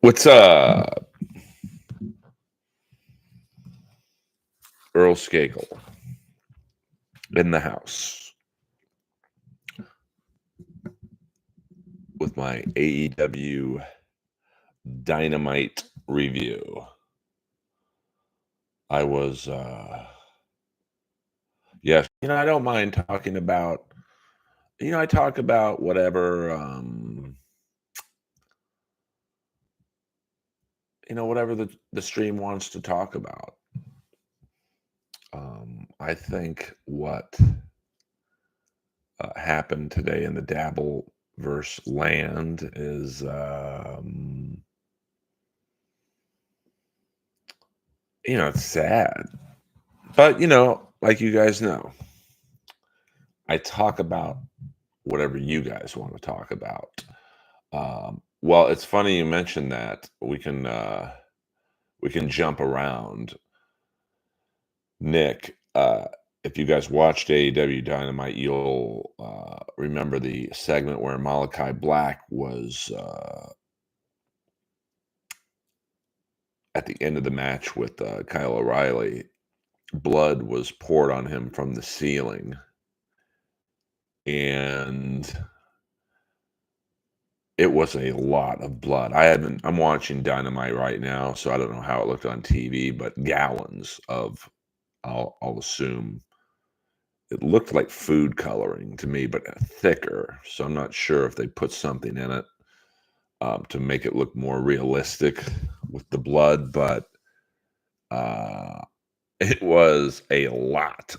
What's Earl Skakel in the house with my AEW Dynamite review. I was yes, I don't mind talking about I talk about whatever whatever the stream wants to talk about. I think what happened today in the Dabbleverse land is it's sad. But like you guys know, I talk about whatever you guys want to talk about. Well, it's funny you mentioned that. We can jump around. Nick, if you guys watched AEW Dynamite, you'll remember the segment where Malachi Black was at the end of the match with Kyle O'Reilly. Blood was poured on him from the ceiling, and it was a lot of blood. I'm watching Dynamite right now, so I don't know how it looked on TV, but gallons of, I'll assume, it looked like food coloring to me, but thicker. So I'm not sure if they put something in it to make it look more realistic with the blood, but it was a lot,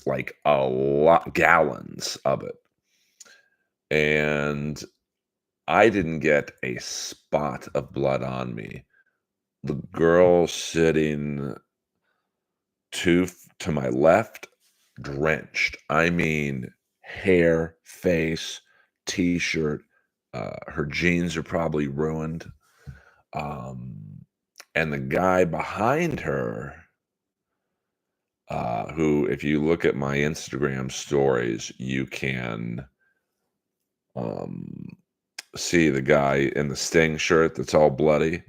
gallons of it. And I didn't get a spot of blood on me. The girl sitting to my left, drenched. I mean, hair, face, t-shirt. Her jeans are probably ruined. And the guy behind her, who, if you look at my Instagram stories, you can see the guy in the Sting shirt that's all bloody.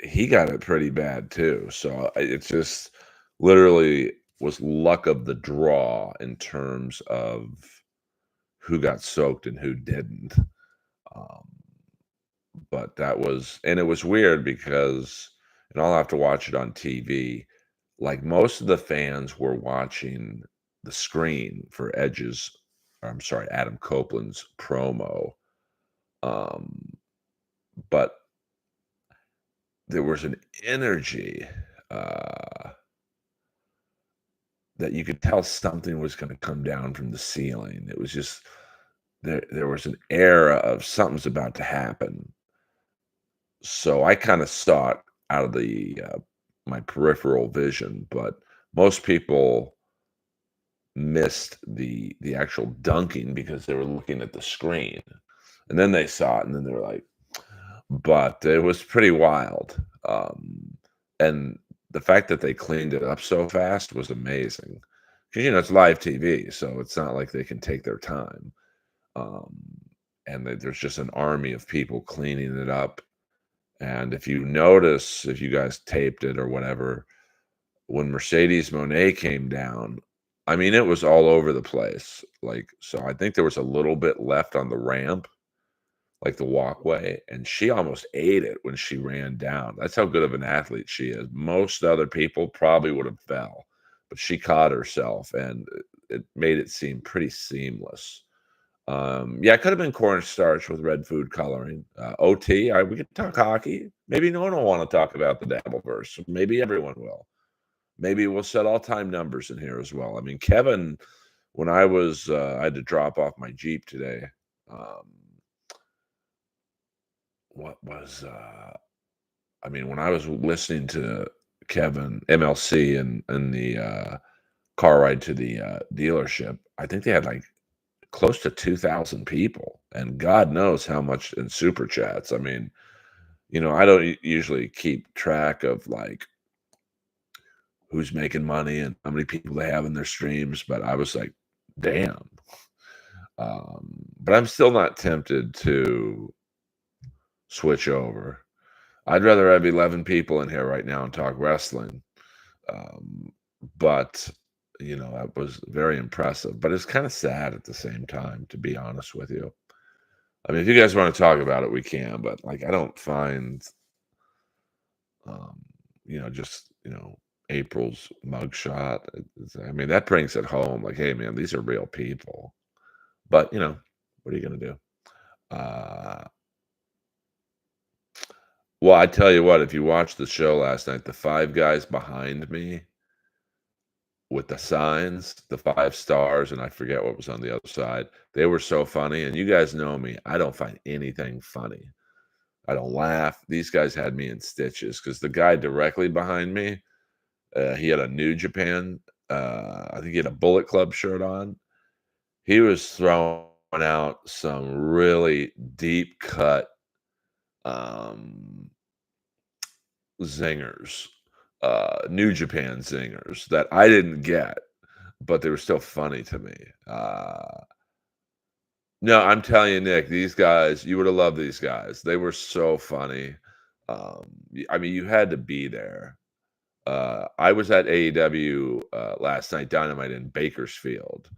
He got it pretty bad too. So it just literally was luck of the draw in terms of who got soaked and who didn't. But it was weird because, and I'll have to watch it on TV, like most of the fans were watching the screen for Adam Copeland's promo. But there was an energy that you could tell something was going to come down from the ceiling. It was just there was an era of something's about to happen. So I kind of saw it out of the my peripheral vision, but most people missed the actual dunking because they were looking at the screen, and then they saw it, and then they were like, but it was pretty wild. And the fact that they cleaned it up so fast was amazing, because it's live TV, so it's not like they can take their time. And there's just an army of people cleaning it up. And if you notice, if you guys taped it or whatever, when Mercedes Moné came down, I mean, it was all over the place. So I think there was a little bit left on the ramp, like the walkway, and she almost ate it when she ran down. That's how good of an athlete she is. Most other people probably would have fell, but she caught herself, and it made it seem pretty seamless. Yeah, it could have been cornstarch with red food coloring. OT, we could talk hockey. Maybe no one will want to talk about the Dabbleverse. Maybe everyone will. Maybe we'll set all-time numbers in here as well. I mean, Kevin, when I had to drop off my Jeep today. When I was listening to Kevin, MLC, and the car ride to the dealership, I think they had like close to 2,000 people, and God knows how much in super chats. I mean, I don't usually keep track of like who's making money and how many people they have in their streams, but I was like, damn. But I'm still not tempted to switch over. I'd rather have 11 people in here right now and talk wrestling. Um, but, that was very impressive, but it's kinda sad at the same time, to be honest with you. I mean, if you guys wanna talk about it, we can, but, like, I don't find, um, just, April's mugshot, I mean, that brings it home, like, "Hey, man, these are real people." But, what are you gonna do? Uh, well, I tell you what, if you watched the show last night, the 5 guys behind me with the signs, the 5 stars, and I forget what was on the other side, they were so funny, and you guys know me, I don't find anything funny. I don't laugh. These guys had me in stitches because the guy directly behind me, he had a New Japan, I think he had a Bullet Club shirt on. He was throwing out some really deep cut, um, zingers, New Japan zingers that I didn't get, but they were still funny to me. No, I'm telling you, Nick, these guys, you would have loved these guys. They were so funny. I mean, you had to be there. I was at AEW last night, Dynamite in Bakersfield.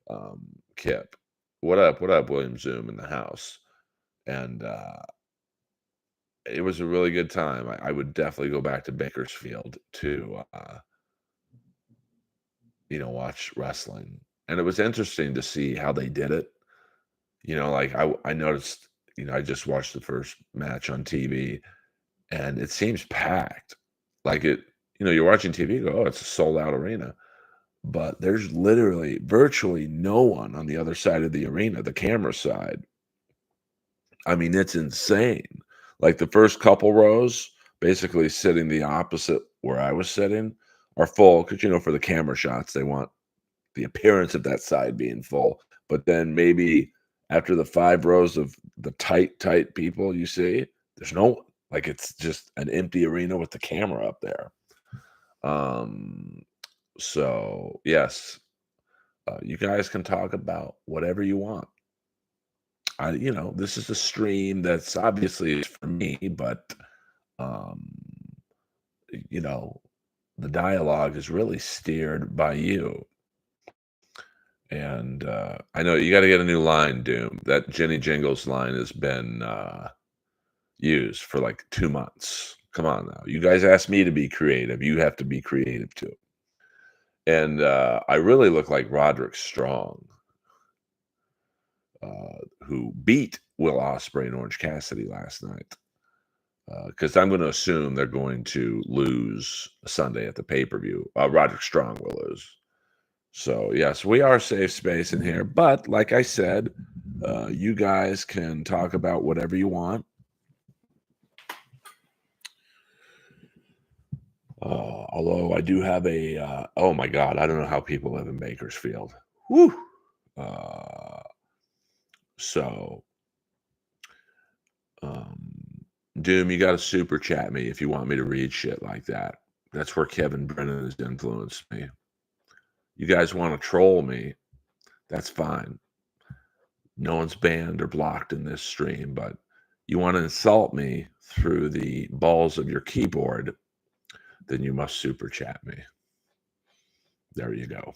Um, Kip, what up? What up, William Zoom in the house? And it was a really good time. I would definitely go back to Bakersfield to, watch wrestling. And it was interesting to see how they did it. Like I noticed, I just watched the first match on TV and it seems packed. Like you're watching TV, you go, oh, it's a sold out arena. But there's literally virtually no one on the other side of the arena, the camera side. I mean, it's insane. Like the first couple rows, basically sitting the opposite where I was sitting, are full because, for the camera shots, they want the appearance of that side being full. But then maybe after the 5 rows of the tight people you see, there's no one. Like it's just an empty arena with the camera up there. Um, so yes, you guys can talk about whatever you want. This is a stream that's obviously is for me, but um, you know, the dialogue is really steered by you. And I know you got to get a new line, Doom. That Jenny Jingles line has been used for like 2 months. Come on now. You guys asked me to be creative. You have to be creative too. And I really look like Roderick Strong, who beat Will Ospreay and Orange Cassidy last night. Because I'm going to assume they're going to lose Sunday at the pay-per-view. Roderick Strong will lose. So, yes, we are a safe space in here. But like I said, you guys can talk about whatever you want. Although I do have oh my God, I don't know how people live in Bakersfield. Woo! Uh, so, um, Doom, you got to super chat me if you want me to read shit like that. That's where Kevin Brennan has influenced me. You guys want to troll me, that's fine. No one's banned or blocked in this stream, but you want to insult me through the balls of your keyboard, then you must super chat me. There you go.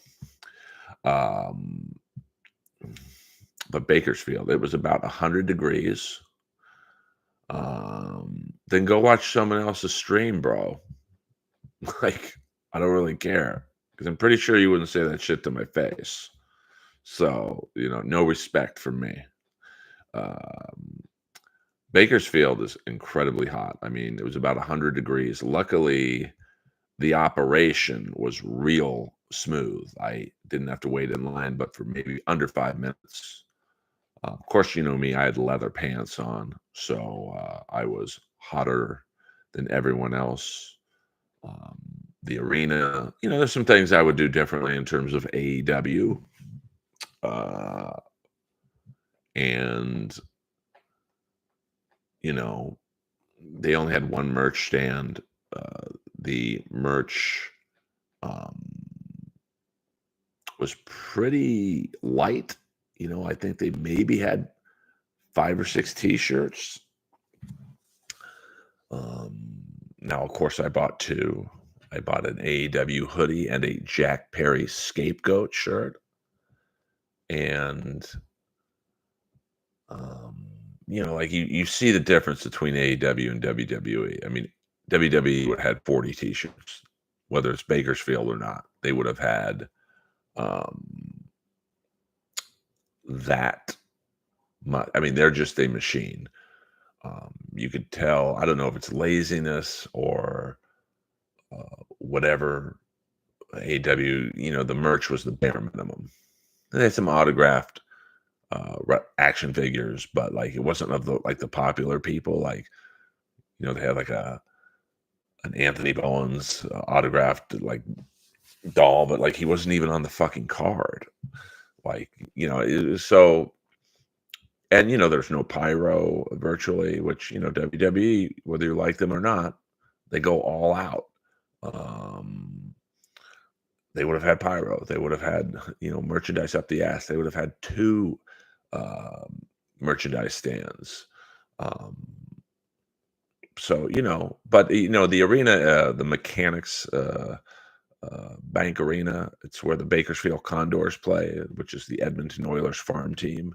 But Bakersfield, it was about 100 degrees. Then go watch someone else's stream, bro. Like, I don't really care because I'm pretty sure you wouldn't say that shit to my face. So, no respect from me. Bakersfield is incredibly hot. I mean, it was about 100 degrees. Luckily, the operation was real smooth. I didn't have to wait in line, but for maybe under 5 minutes. Of course, you know me, I had leather pants on, so I was hotter than everyone else. Um, the arena, there's some things I would do differently in terms of AEW. And they only had one merch stand. The merch was pretty light. I think they maybe had 5 or 6 T-shirts. Um, Now, of course, I bought 2. I bought an AEW hoodie and a Jack Perry Scapegoat shirt, and, um, like, you see the difference between AEW and WWE. I mean, WWE would have had 40 T-shirts, whether it's Bakersfield or not. They would have had, um, that I mean, they're just a machine. You could tell, I don't know if it's laziness or, whatever. AEW, the merch was the bare minimum. They had some autographed action figures, but like it wasn't of the popular people. Like they had like an Anthony Bowens autographed like doll, but like he wasn't even on the fucking card. Like so, and there's no pyro virtually, which WWE, whether you like them or not, they go all out. Um, They would have had pyro. They would have had, merchandise up the ass. They would have had 2, merchandise stands. Um, so, but, the arena, the Mechanics, Bank Arena, it's where the Bakersfield Condors play, which is the Edmonton Oilers farm team.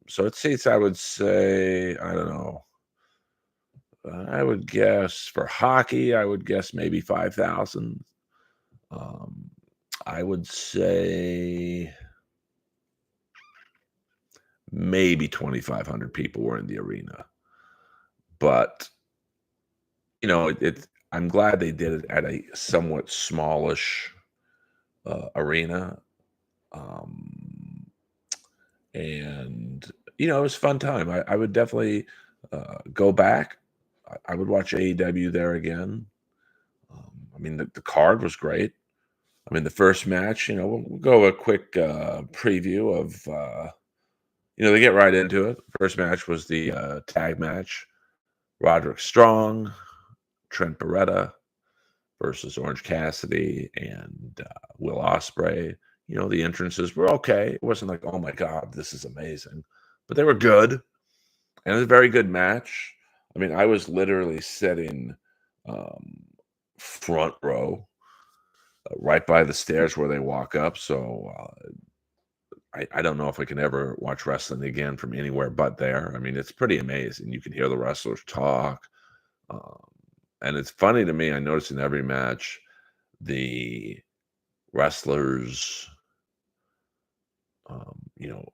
So it seats, I would say, I don't know. I would guess for hockey, I would guess maybe 5,000. Um, I would say maybe 2,500 people were in the arena, but I'm glad they did it at a somewhat smallish arena, um, and it was a fun time. I would definitely go back. I would watch AEW there again. I mean, the card was great. I mean, the first match, we'll go a quick preview of. They get right into it. First match was the tag match. Roderick Strong, Trent Beretta versus Orange Cassidy and Will Ospreay. The entrances were okay. It wasn't like, oh my God, this is amazing. But they were good. And it was a very good match. I mean, I was literally sitting um, front row, right by the stairs where they walk up. So I don't know if I can ever watch wrestling again from anywhere but there. I mean, it's pretty amazing. You can hear the wrestlers talk. Um, and it's funny to me, I notice in every match, the wrestlers, um, you know,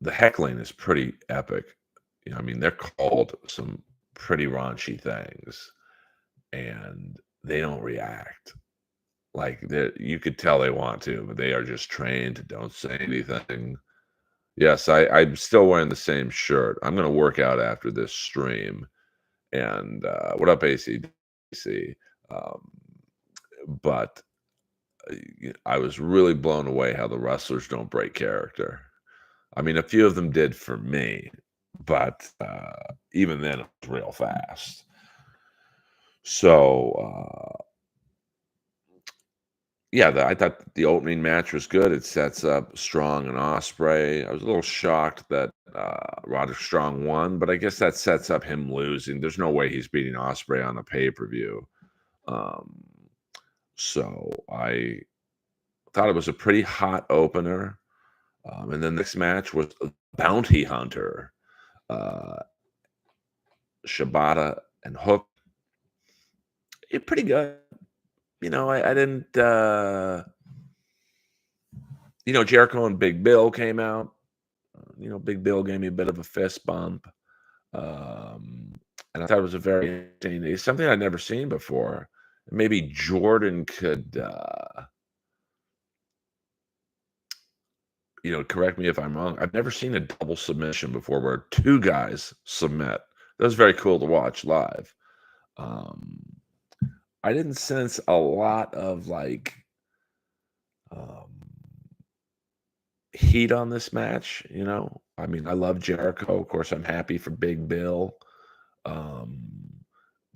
the heckling is pretty epic. I mean, they're called some pretty raunchy things and they don't react. Like you could tell they want to, but they are just trained to don't say anything. Yes, I'm still wearing the same shirt. I'm gonna work out after this stream. And what up, ACDC? Um, but I was really blown away how the wrestlers don't break character. I mean, a few of them did for me, but even then, it was real fast. So, yeah, I thought the opening match was good. It sets up Strong and Osprey. I was a little shocked that Roderick Strong won, but I guess that sets up him losing. There's no way he's beating Osprey on a pay-per-view. Um, so I thought it was a pretty hot opener. And then the next match was Bounty Hunter, uh, Shibata and Hook. Pretty good. I didn't. Jericho and Big Bill came out. Big Bill gave me a bit of a fist bump. And I thought it was a very entertaining. It's something I'd never seen before. Maybe Jordan could, correct me if I'm wrong. I've never seen a double submission before where 2 guys submit. That was very cool to watch live. I didn't sense a lot of like heat on this match. I mean, I love Jericho. Of course, I'm happy for Big Bill um,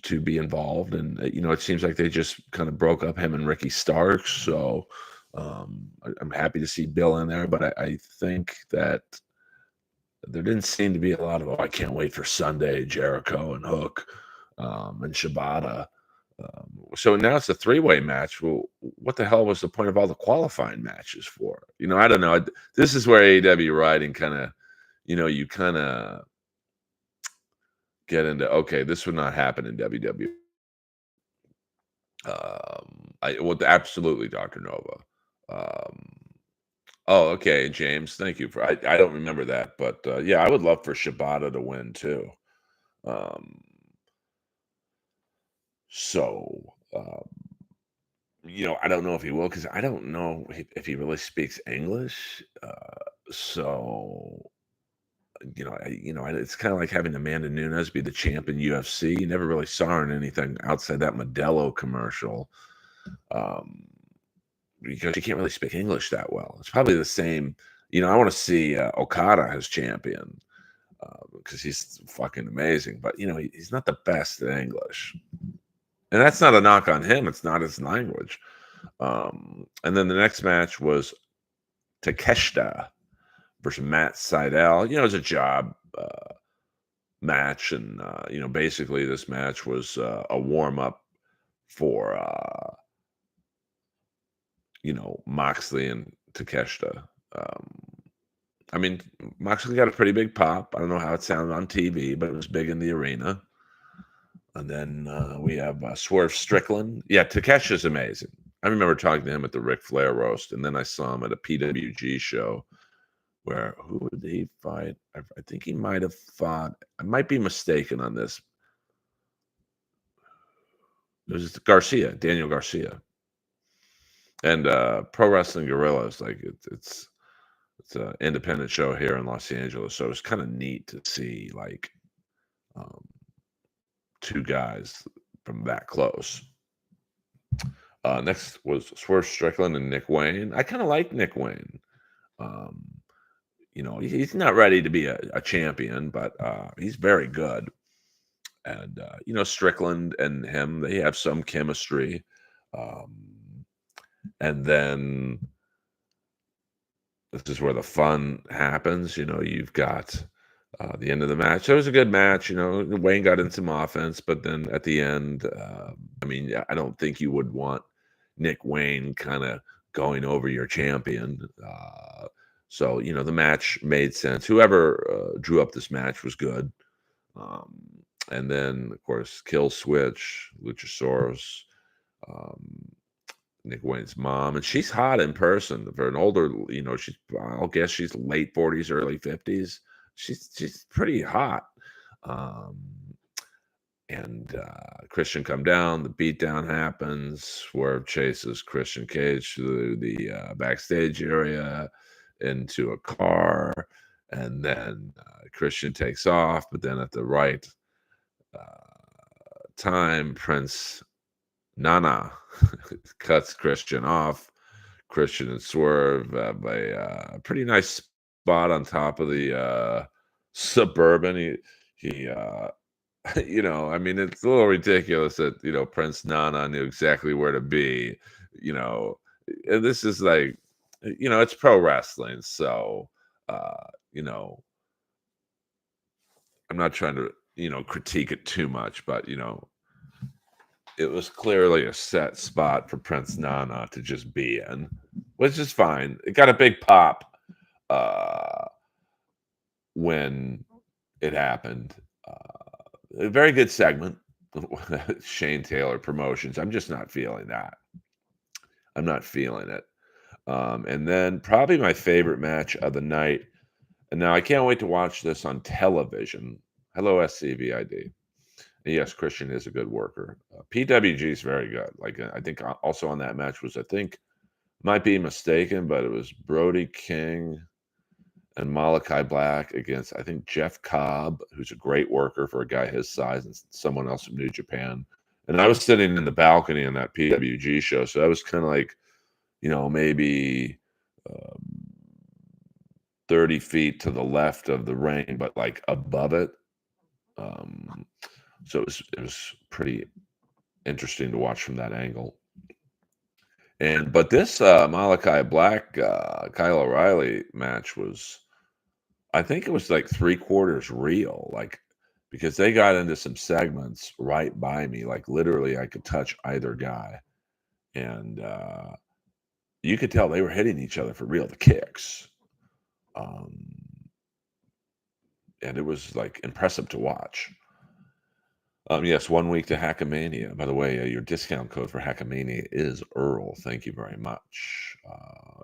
to be involved, and it seems like they just kind of broke up him and Ricky Starks. So I'm happy to see Bill in there, but I think that there didn't seem to be a lot of, oh, I can't wait for Sunday, Jericho and Hook. and Shibata. So now it's a three-way match. Well, what the hell was the point of all the qualifying matches for? I don't know. This is where AEW writing kind of, you kind of get into, okay, this would not happen in WWE. I well, absolutely, Dr. Nova. Um, oh, okay, James. Thank you for. I don't remember that, but yeah, I would love for Shibata to win too. Um, so I don't know if he will because I don't know if he really speaks English. So it's kind of like having Amanda Nunes be the champ in UFC. You never really saw her in anything outside that Modelo commercial. Um, because she can't really speak English that well. It's probably the same. I want to see Okada as champion because he's fucking amazing. But he's not the best at English, and that's not a knock on him. It's not his language. And then the next match was Takeshita versus Matt Sydal. It's a job match, and basically this match was a warm up for Moxley and Takeshita. I mean, Moxley got a pretty big pop. I don't know how it sounded on TV, but it was big in the arena. And then we have Swerve Strickland. Yeah, Takeshi's amazing. I remember talking to him at the Ric Flair roast, and then I saw him at a PWG show where who did he fight? I think he might have fought. I might be mistaken on this. It was Garcia, Daniel Garcia, and Pro Wrestling Guerrillas. Like it's an independent show here in Los Angeles, so it's kind of neat to see like um, two guys from that close. Next was Swerve Strickland and Nick Wayne. I kind of like Nick Wayne. Um, he's not ready to be a champion, but he's very good. And Strickland and him, they have some chemistry. And then this is where the fun happens. You've got the end of the match. So it was a good match. Wayne got in some offense, but then at the end, I don't think you would want Nick Wayne kind of going over your champion. So the match made sense. Whoever drew up this match was good. And then, of course, Kill Switch, Luchasaurus, Nick Wayne's mom, and she's hot in person for an older. I'll guess she's late 40s, early 50s. She's pretty hot. And Christian come down. The beatdown happens. Swerve chases Christian Cage through the backstage area into a car, and then Christian takes off. But then at the right time, Prince Nana cuts Christian off. Christian and Swerve have a pretty nice spot on top of the Suburban. He it's a little ridiculous that Prince Nana knew exactly where to be. And this is like, it's pro wrestling, so I'm not trying to critique it too much, but it was clearly a set spot for Prince Nana to just be in, which is fine. It got a big pop when it happened. A very good segment. Shane Taylor Promotions. I'm just not feeling that. I'm not feeling it. And then probably my favorite match of the night. And now I can't wait to watch this on television. Hello, SCVID. Yes, Christian is a good worker. PWG is very good. Like I think also on that match was, I think, might be mistaken, but it was Brody King and Malachi Black against, I think, Jeff Cobb, who's a great worker for a guy his size, and someone else from New Japan. And I was sitting in the balcony on that PWG show, so I was kind of like, maybe 30 feet to the left of the ring, but like above it. So it was pretty interesting to watch from that angle. But this Malachi Black Kyle O'Reilly match was, I think it was like 3/4 real, like, because they got into some segments right by me, like, literally, I could touch either guy, and, you could tell they were hitting each other for real, the kicks, um, and it was, like, impressive to watch. Yes, 1 week to Hackamania. By the way, your discount code for Hackamania is Earl. Thank you very much.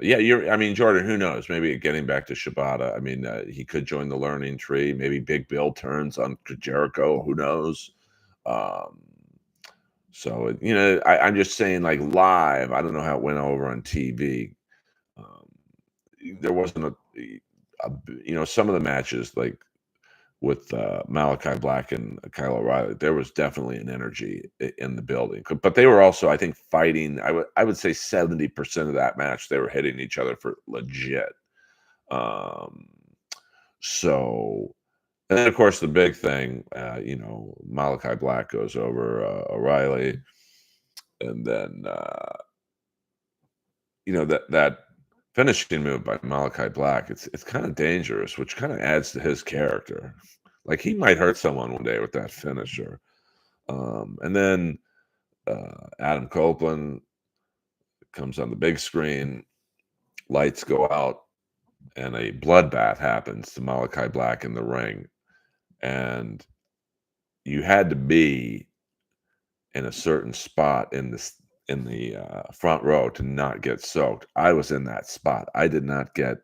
Yeah, I mean, Jordan, who knows? Maybe getting back to Shibata. I mean, he could join the learning tree. Maybe Big Bill turns on Jericho. Who knows? Um, I'm just saying, like, live, I don't know how it went over on TV. Um, there wasn't some of the matches, like, with Malachi Black and Kyle O'Reilly, there was definitely an energy in the building. But they were also, I think, fighting. I would say 70% of that match they were hitting each other for legit. Um, so, and then of course the big thing, Malachi Black goes over O'Reilly, and then that finishing move by Malachi Black, it's kind of dangerous, which kind of adds to his character. Like, he might hurt someone one day with that finisher. And then Adam Copeland comes on the big screen, lights go out, and a bloodbath happens to Malachi Black in the ring. And you had to be in a certain spot in the front row to not get soaked. I was in that spot. I did not get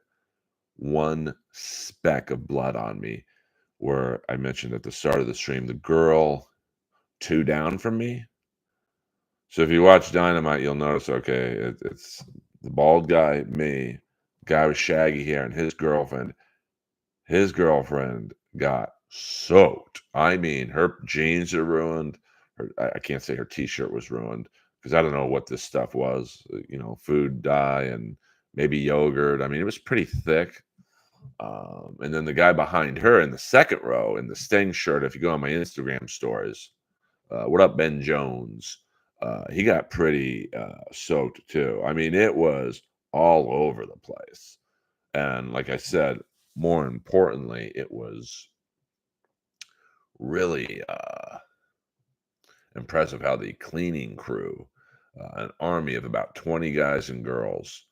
one speck of blood on me. Where I mentioned at the start of the stream, the girl 2 down from me. So if you watch Dynamite, you'll notice, okay, it's the bald guy, me, guy with shaggy hair, and his girlfriend. His girlfriend got soaked. I mean, her jeans are ruined. I can't say her T-shirt was ruined because I don't know what this stuff was. Food dye and maybe yogurt. I mean, it was pretty thick. And then the guy behind her in the second row in the Sting shirt, if you go on my Instagram stories, what up, Ben Jones? He got pretty soaked too. I mean, it was all over the place. And like I said, more importantly, it was really impressive how the cleaning crew, an army of about 20 guys and girls,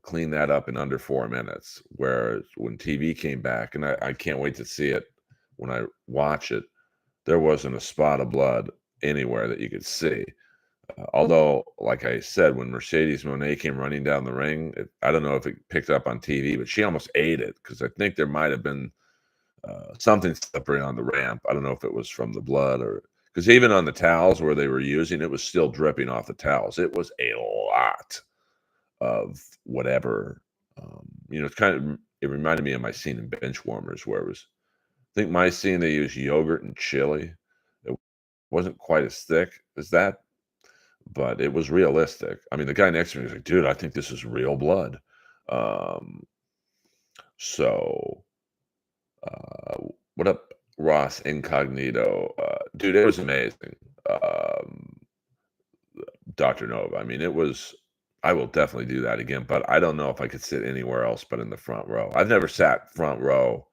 cleaned that up in under 4 minutes. Whereas when TV came back, and I can't wait to see it when I watch it, there wasn't a spot of blood anywhere that you could see. Although, like I said, when Mercedes Moné came running down the ring, I don't know if it picked up on TV, but she almost ate it because I think there might have been something slippery on the ramp. I don't know if it was from the blood or because even on the towels where they were using, it was still dripping off the towels. It was a lot of whatever. It reminded me of my scene in Bench Warmers where it was, I think my scene, they used yogurt and chili. It wasn't quite as thick as that, but it was realistic. I mean, the guy next to me was like, dude, I think this is real blood. Um, so, what up, Ross Incognito? Dude, it was amazing. Um, Dr. Nova. I mean, I will definitely do that again, but I don't know if I could sit anywhere else but in the front row. I've never sat front row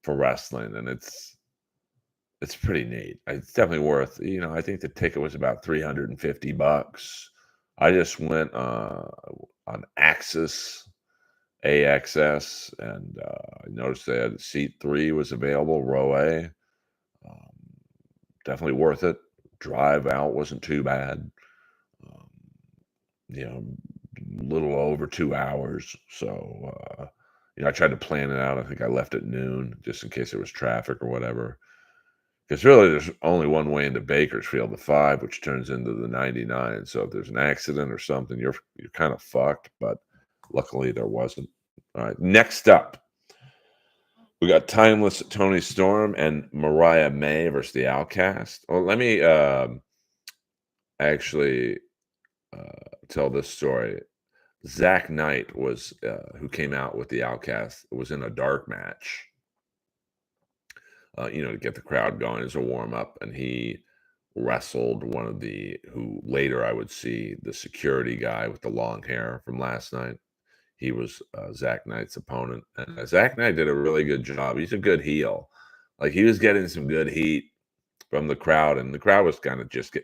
for wrestling, and it's pretty neat. It's definitely worth, I think the ticket was about $350. I just went on AXS, and I noticed they had seat 3 was available, row A. Um, Definitely worth it. Drive out wasn't too bad. Um, little over 2 hours. So, I tried to plan it out. I think I left at noon just in case there was traffic or whatever. Because really, there's only one way into Bakersfield, the 5, which turns into the 99. So if there's an accident or something, you're kind of fucked. But luckily, there wasn't. All right, next up, we got Timeless Tony Storm and Mariah May versus the Outcast. Well, let me actually tell this story. Zach Knight was who came out with the Outcast. Was in a dark match. To get the crowd going as a warm up. And he wrestled one of who later I would see the security guy with the long hair from last night. He was Zach Knight's opponent. And Zach Knight did a really good job. He's a good heel. Like, he was getting some good heat from the crowd, and the crowd was kinda just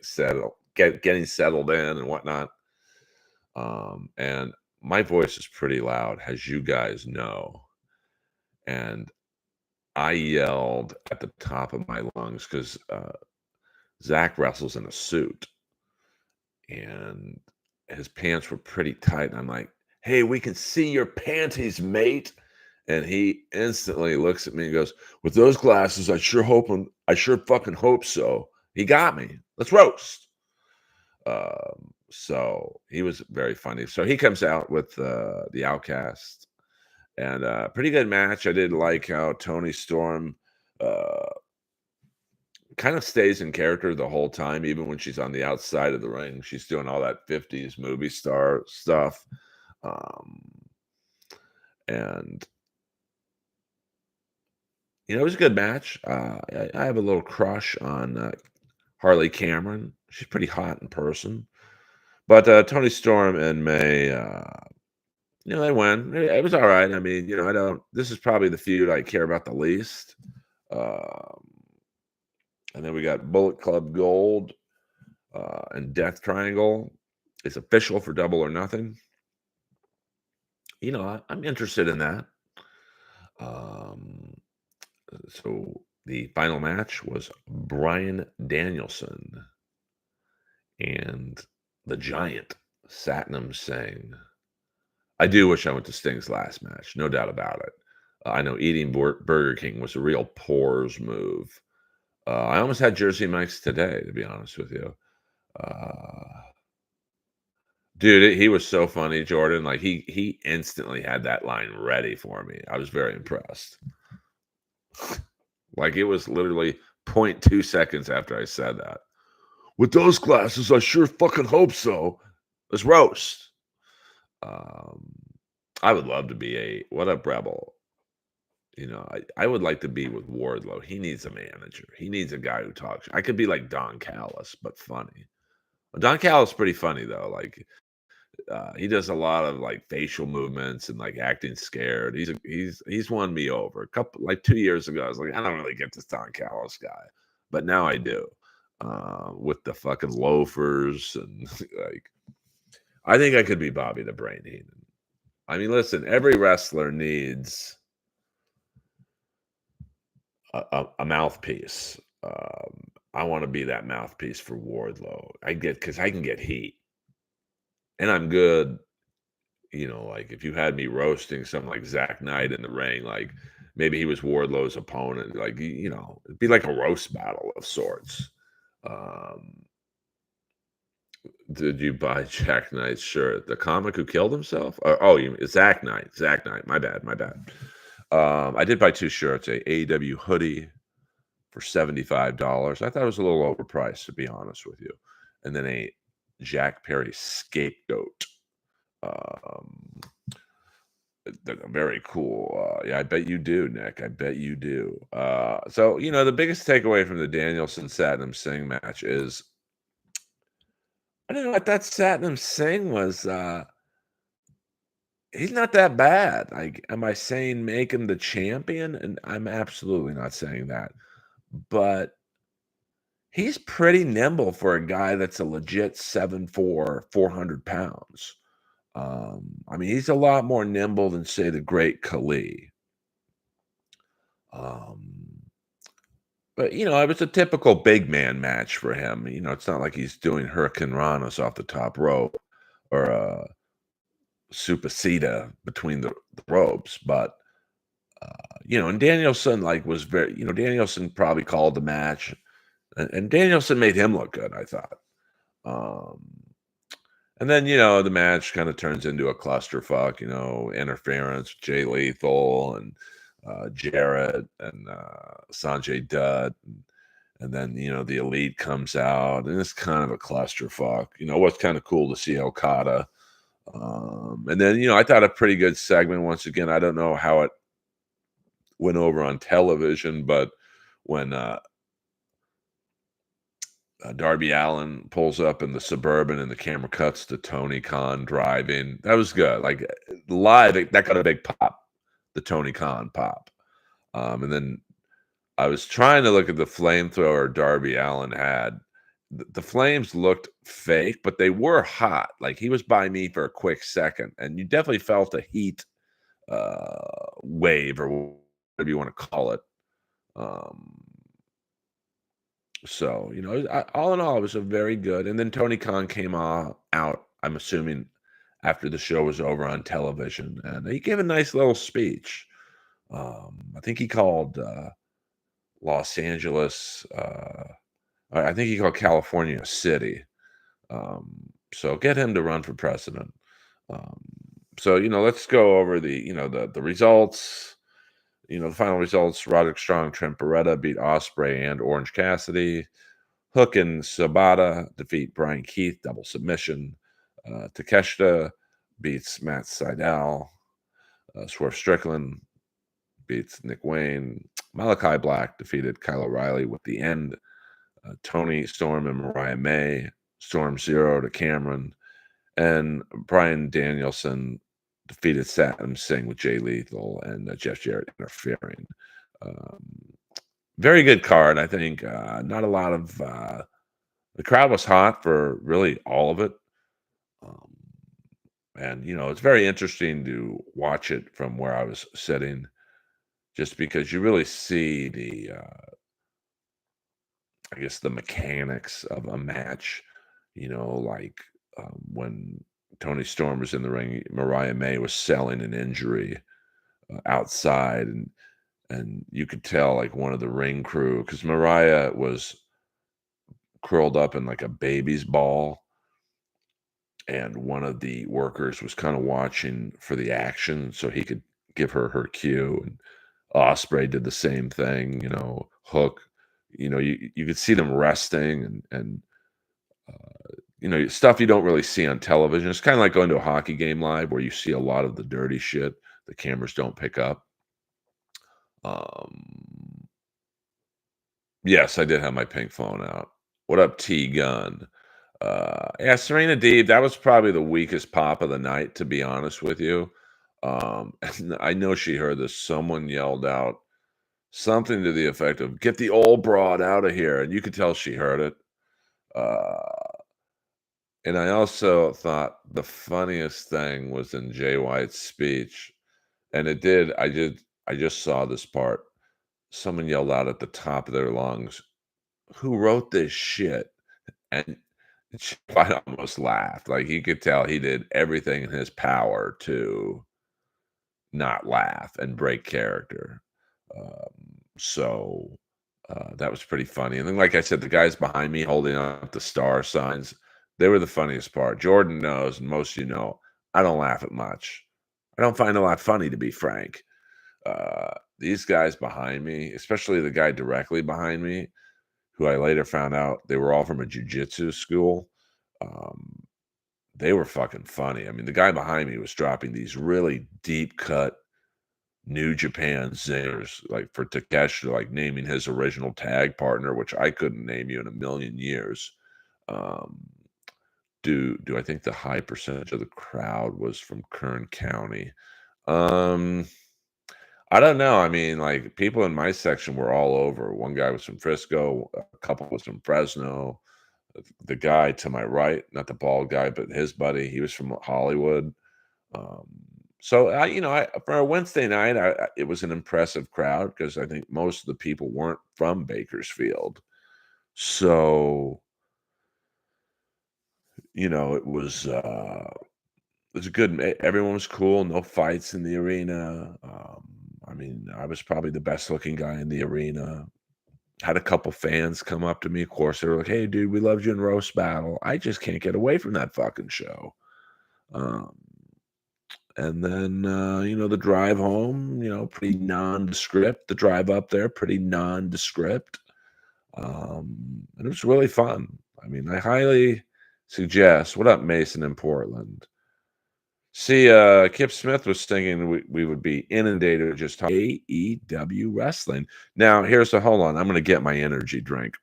getting settled in and whatnot. And my voice is pretty loud, as you guys know, and I yelled at the top of my lungs 'cause, Zach wrestles in a suit, and his pants were pretty tight, and I'm like, "Hey, we can see your panties, mate." And he instantly looks at me and goes, "With those glasses, I sure fucking hope so." He got me. Let's roast. So he was very funny. So he comes out with the Outcast, and pretty good match. I did like how Tony Storm uh, kind of stays in character the whole time, even when she's on the outside of the ring. She's doing all that 50s movie star stuff. Um, and, it was a good match. I have a little crush on Harley Cameron. She's pretty hot in person. But Tony Storm and May, they win. It was all right. I mean, I don't, this is probably the feud I care about the least. Um, and then we got Bullet Club Gold and Death Triangle. It's official for Double or Nothing. I'm interested in that. Um, so the final match was Brian Danielson and the Giant Satnam Singh. I do wish I went to Sting's last match, no doubt about it. I know eating Burger King was a real pores move. I almost had Jersey Mike's today, to be honest with you. Uh, Dude, he was so funny, Jordan. Like he instantly had that line ready for me. I was very impressed. Like it was literally point 0.2 seconds after I said that. With those glasses, I sure fucking hope so. Let's roast. Um, I would love to be what up, Rebel. I would like to be with Wardlow. He needs a manager. He needs a guy who talks. I could be like Don Callis, but funny. Don Callis is pretty funny though. Like he does a lot of like facial movements and like acting scared. He's won me over. A couple like 2 years ago, I was like, I don't really get this Don Callis guy, but now I do. With the fucking loafers and like, I think I could be Bobby the Brain Heenan. I mean, listen, every wrestler needs a mouthpiece. I want to be that mouthpiece for Wardlow. Because I can get heat, and I'm good. Like if you had me roasting something like Zach Knight in the ring, like maybe he was Wardlow's opponent, like it'd be like a roast battle of sorts. Um, did you buy Jack Knight's shirt? The comic who killed himself? Zach Knight. Zach Knight. My bad. My bad. I did buy 2 shirts: a AEW hoodie for $75. I thought it was a little overpriced, to be honest with you, and then a Jack Perry scapegoat. Um, Very cool. Yeah, I bet you do, Nick. I bet you do. So the biggest takeaway from the Danielson Satnam Singh match is I don't know what that Satnam Singh was. He's not that bad. Like, am I saying make him the champion? And I'm absolutely not saying that. But he's pretty nimble for a guy that's a legit 7'4", 400 pounds. I mean, he's a lot more nimble than, say, the great Khali. But, it was a typical big man match for him. It's not like he's doing Hurricane Ranas off the top rope or Supacita between the ropes. But, and Danielson, like, was very, Danielson probably called the match. And Danielson made him look good, I thought. And then, the match kind of turns into a clusterfuck, interference with Jay Lethal and Jarrett and Sanjay Dutt. And then, the Elite comes out, and it's kind of a clusterfuck. What's kind of cool to see Okada. And then, I thought a pretty good segment. Once again, I don't know how it went over on television, but when Darby Allin pulls up in the Suburban and the camera cuts to Tony Khan driving. That was good. Like live, that got a big pop, the Tony Khan pop. And then I was trying to look at the flamethrower Darby Allin had. The flames looked fake, but they were hot. Like, he was by me for a quick second, and you definitely felt a heat, wave or whatever you wanna call it. Um, so, all in all, it was a very good and then Tony Khan came out, I'm assuming, after the show was over on television, and he gave a nice little speech. I think he called, Los Angeles, I think he called California a city. Um, so get him to run for president. Um, so, let's go over the results. The final results: Roderick Strong, Trent Beretta beat Osprey and Orange Cassidy. Hook and Sabata defeat Brian Keith, double submission. Takeshita beats Matt Sydal. Swerve Strickland beats Nick Wayne. Malachi Black defeated Kyle O'Reilly with the end. Tony Storm and Mariah May. Storm 0 to Cameron. And Brian Danielson defeated Satnam Singh with Jay Lethal and Jeff Jarrett interfering. Um, Very good card, I think. Not a lot of the crowd was hot for really all of it. Um, and it's very interesting to watch it from where I was sitting, just because you really see I guess the mechanics of a match. Like when Tony Storm was in the ring, Mariah May was selling an injury outside, and you could tell like one of the ring crew, because Mariah was curled up in like a baby's ball, and one of the workers was kind of watching for the action so he could give her cue. And Osprey did the same thing. Hook. You could see them resting and stuff you don't really see on television. It's kind of like going to a hockey game live where you see a lot of the dirty shit the cameras don't pick up. Um, yes, I did have my pink phone out. What up, T Gun? Yeah, Serena Deeb, that was probably the weakest pop of the night, to be honest with you. And I know she heard this. Someone yelled out something to the effect of "Get the old broad out of here," and you could tell she heard it. Uh, and I also thought the funniest thing was in Jay White's speech, and I just saw this part. Someone yelled out at the top of their lungs, "Who wrote this shit?" And I almost laughed. Like, he could tell he did everything in his power to not laugh and break character. That was pretty funny. And then, like I said, the guys behind me holding up the star signs, they were the funniest part. Jordan knows, and most of you know, I don't laugh at much. I don't find a lot funny, to be frank. These guys behind me, especially the guy directly behind me, who I later found out they were all from a jujitsu school. Um, they were fucking funny. I mean, the guy behind me was dropping these really deep cut New Japan zingers, like for Takeshi, like naming his original tag partner, which I couldn't name you in a million years. Um, do I think the high percentage of the crowd was from Kern County? Um, I don't know. I mean, like, people in my section were all over. One guy was from Frisco, a couple was from Fresno. The guy to my right, not the bald guy, but his buddy, he was from Hollywood. Um, for a Wednesday night, it was an impressive crowd because I think most of the people weren't from Bakersfield. So, it was a good. Everyone was cool. No fights in the arena. I mean, I was probably the best looking guy in the arena. Had a couple fans come up to me. Of course, they were like, "Hey, dude, we loved you in Roast Battle." I just can't get away from that fucking show. Um, and then, the drive home, pretty nondescript. The drive up there, pretty nondescript. And it was really fun. I mean, I highly suggest. What up, Mason in Portland? See, Kip Smith was thinking we would be inundated with just AEW wrestling. Now, hold on. I'm going to get my energy drink.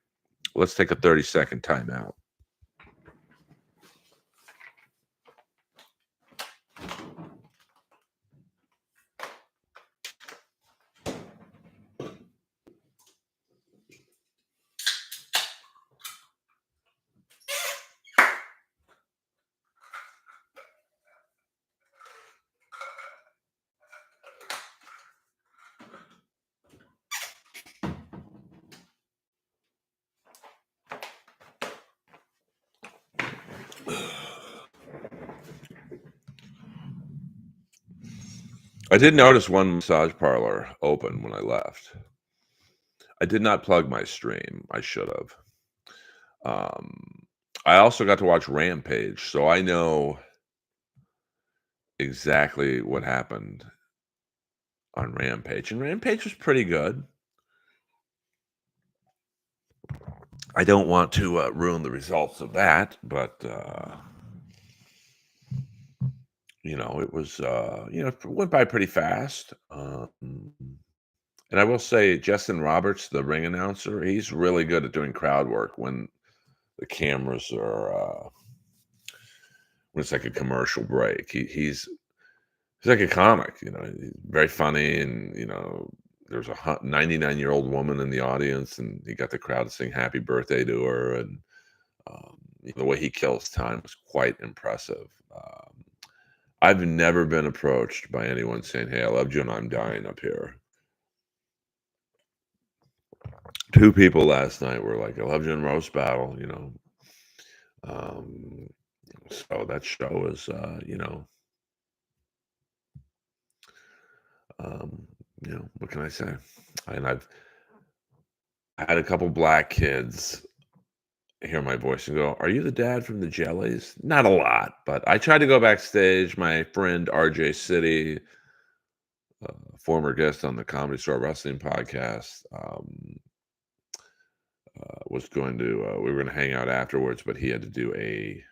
Let's take a 30-second timeout. I did notice one massage parlor open when I left. I did not plug my stream. I should have. Um, I also got to watch Rampage, so I know exactly what happened on Rampage, and Rampage was pretty good. I don't want to ruin the results of that, but it was it went by pretty fast. And I will say, Justin Roberts, the ring announcer, he's really good at doing crowd work when the cameras are when it's like a commercial break. He's like a comic, he's very funny, and there's a 99-year-old woman in the audience, and he got the crowd to sing "Happy Birthday" to her, and the way he kills time was quite impressive. I've never been approached by anyone saying, "Hey, I loved you and I'm dying up here." Two people last night were like, "I loved you in Roast Battle." Um, so that show is, um, what can I say? And I've had a couple black kids hear my voice and go, "Are you the dad from the Jellies?" Not a lot, but I tried to go backstage. My friend RJ City, former guest on the Comedy Store Wrestling podcast, was going to. We were going to hang out afterwards, but he had to do a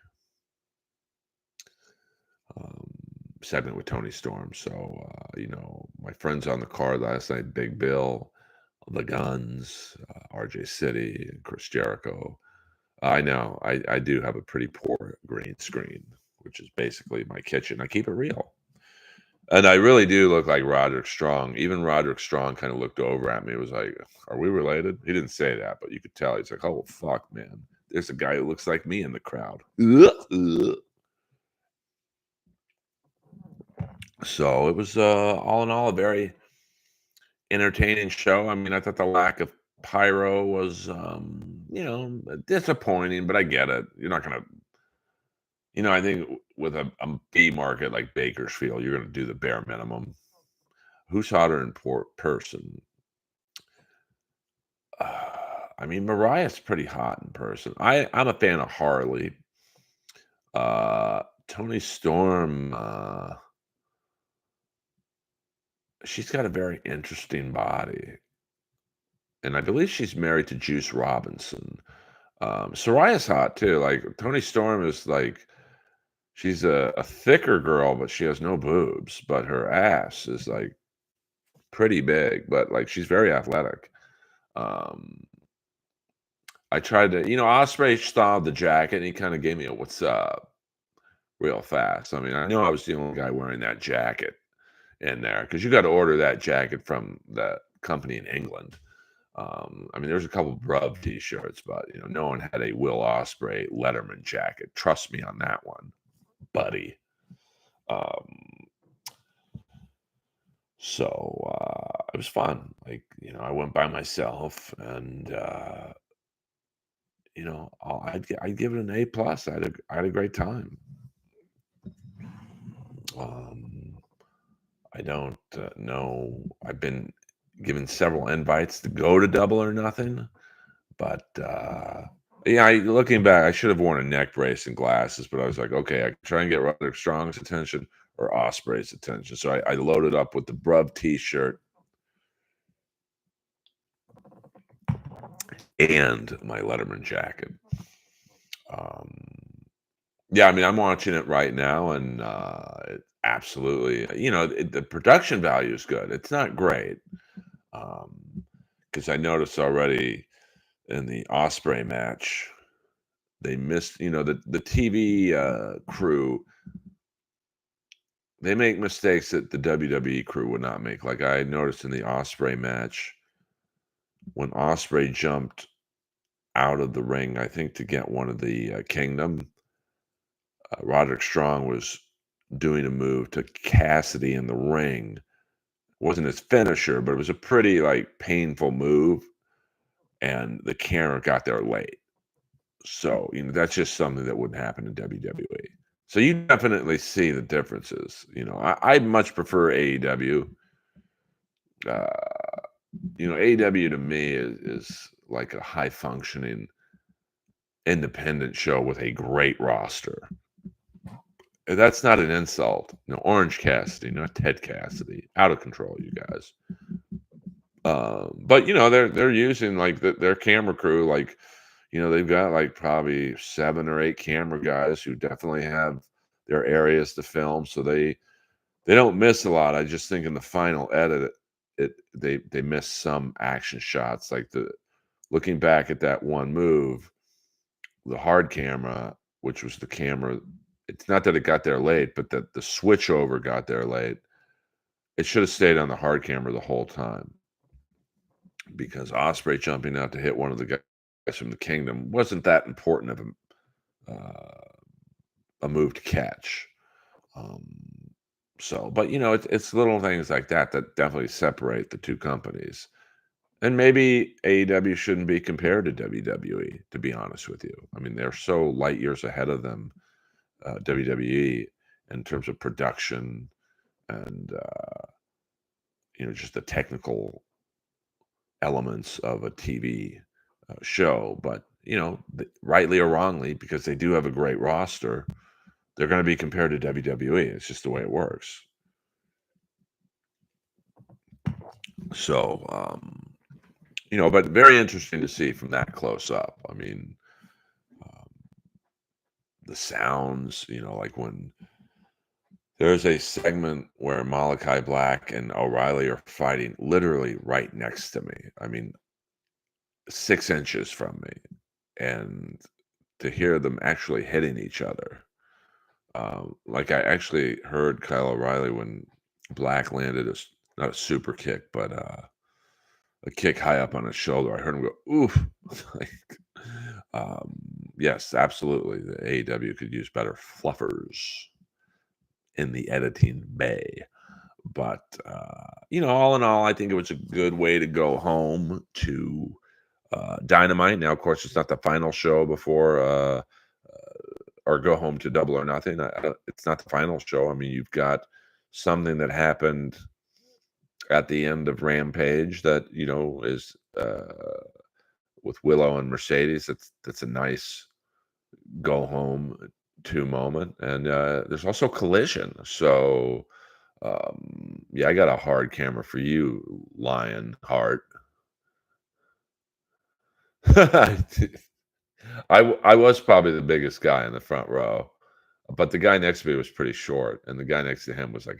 um, segment with Tony Storm. So, my friends on the card last night: Big Bill, the Guns, RJ City, and Chris Jericho. I know. I do have a pretty poor green screen, which is basically my kitchen. I keep it real. And I really do look like Roderick Strong. Even Roderick Strong kind of looked over at me. It was like, "Are we related?" He didn't say that, but you could tell. He's like, "Oh, fuck, man. There's a guy who looks like me in the crowd." So it was, all in all, a very entertaining show. I mean, I thought the lack of pyro was, disappointing, but I get it. You're not gonna I think with a B market like Bakersfield, you're gonna do the bare minimum. Who's hotter in person? I mean, Mariah's pretty hot in person. I'm a fan of Harley. Tony Storm, she's got a very interesting body, and I believe she's married to Juice Robinson. Soraya's hot too. Like Tony Storm is like she's a thicker girl, but she has no boobs, but her ass is like pretty big, but like she's very athletic. Um, I tried to, Osprey styled the jacket and he kind of gave me a "what's up" real fast. I mean, I know I was the only guy wearing that jacket in there because you got to order that jacket from the company in England. I mean, there's a couple of Brub t-shirts, but no one had a Will Ospreay Letterman jacket. Trust me on that one, buddy. Um, so it was fun. Like, I went by myself, and I'd give it an A plus. I had a great time. Um, I don't know. I've been given several invites to go to Double or Nothing, but yeah, looking back, I should have worn a neck brace and glasses, but I was like, okay, I can try and get Roderick Strong's attention or Osprey's attention. So I loaded up with the Brub t-shirt and my Letterman jacket. Um, yeah, I mean, I'm watching it right now, and absolutely, the production value is good. It's not great because I noticed already in the Osprey match, they missed, the TV crew. They make mistakes that the WWE crew would not make. Like I noticed in the Osprey match, when Osprey jumped out of the ring, I think to get one of the Kingdom, Roderick Strong was doing a move to Cassidy in the ring. It wasn't his finisher, but it was a pretty like painful move, and the camera got there late. So, that's just something that wouldn't happen in WWE. So you definitely see the differences. I much prefer AEW. Uh, AEW to me is like a high functioning independent show with a great roster. And that's not an insult. Orange Cassidy, not Ted Cassidy. Out of control, you guys. But they're using like their camera crew, like they've got like probably 7 or 8 camera guys who definitely have their areas to film, so they don't miss a lot. I just think in the final edit, they miss some action shots, like looking back at that one move, the hard camera, which was the camera. It's not that it got there late, but that the switch over got there late. It should have stayed on the hard camera the whole time, because Osprey jumping out to hit one of the guys from the Kingdom wasn't that important of a move to catch. Um, but it's little things like that that definitely separate the two companies. And maybe AEW shouldn't be compared to WWE, to be honest with you. I mean, they're so light years ahead of them, WWE, in terms of production and just the technical elements of a TV show. But rightly or wrongly, because they do have a great roster, they're going to be compared to WWE. It's just the way it works. So, but very interesting to see from that close up. I mean, um, the sounds, like when there's a segment where Malachi Black and O'Reilly are fighting literally right next to me. I mean, 6 inches from me. And to hear them actually hitting each other. Like I actually heard Kyle O'Reilly when Black landed not a super kick, but a kick high up on his shoulder. I heard him go, oof. Like, um, yes, absolutely. The AEW could use better fluffers in the editing bay. But, all in all, I think it was a good way to go home to Dynamite. Now, of course, it's not the final show before or go home to Double or Nothing. It's not the final show. I mean, you've got something that happened at the end of Rampage that is with Willow and Mercedes. That's a nice go home to moment. And there's also Collision. So yeah, I got a hard camera for you, Lion Heart. I was probably the biggest guy in the front row, but the guy next to me was pretty short, and the guy next to him was like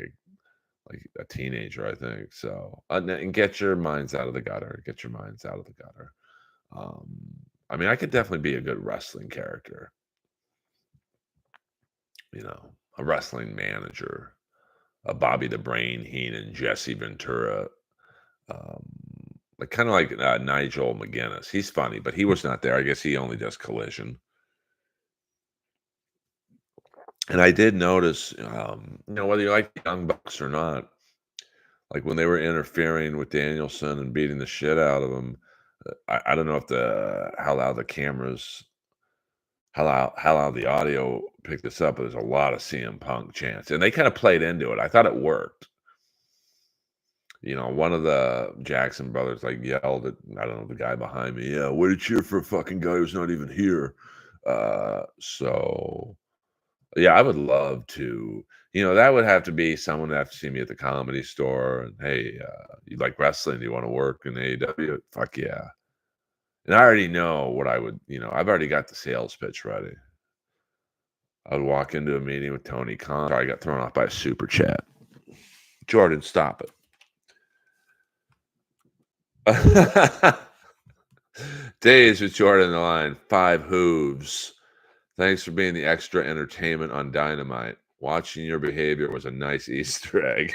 a teenager, I think. So, and get your minds out of the gutter. Get your minds out of the gutter. Um, I mean, I could definitely be a good wrestling character. A wrestling manager, a Bobby the Brain Heenan, Jesse Ventura, um, like kind of like Nigel McGuinness. He's funny, but he was not there. I guess he only does Collision. And I did notice, whether you like the Young Bucks or not, like when they were interfering with Danielson and beating the shit out of him, I don't know if how loud the cameras, how loud the audio picked this up, but there's a lot of CM Punk chants, and they kind of played into it. I thought it worked. One of the Jackson brothers like yelled at, I don't know, the guy behind me, yeah, way to cheer for a fucking guy who's not even here. So yeah, I would love to. That would have to be someone that have to see me at the Comedy Store. And hey, you like wrestling? Do you want to work in AEW? Fuck yeah! And I already know what I would. I've already got the sales pitch ready. I would walk into a meeting with Tony Khan. Sorry, I got thrown off by a super chat. Jordan, stop it. Days with Jordan on the line. 5 hooves. Thanks for being the extra entertainment on Dynamite. Watching your behavior was a nice Easter egg.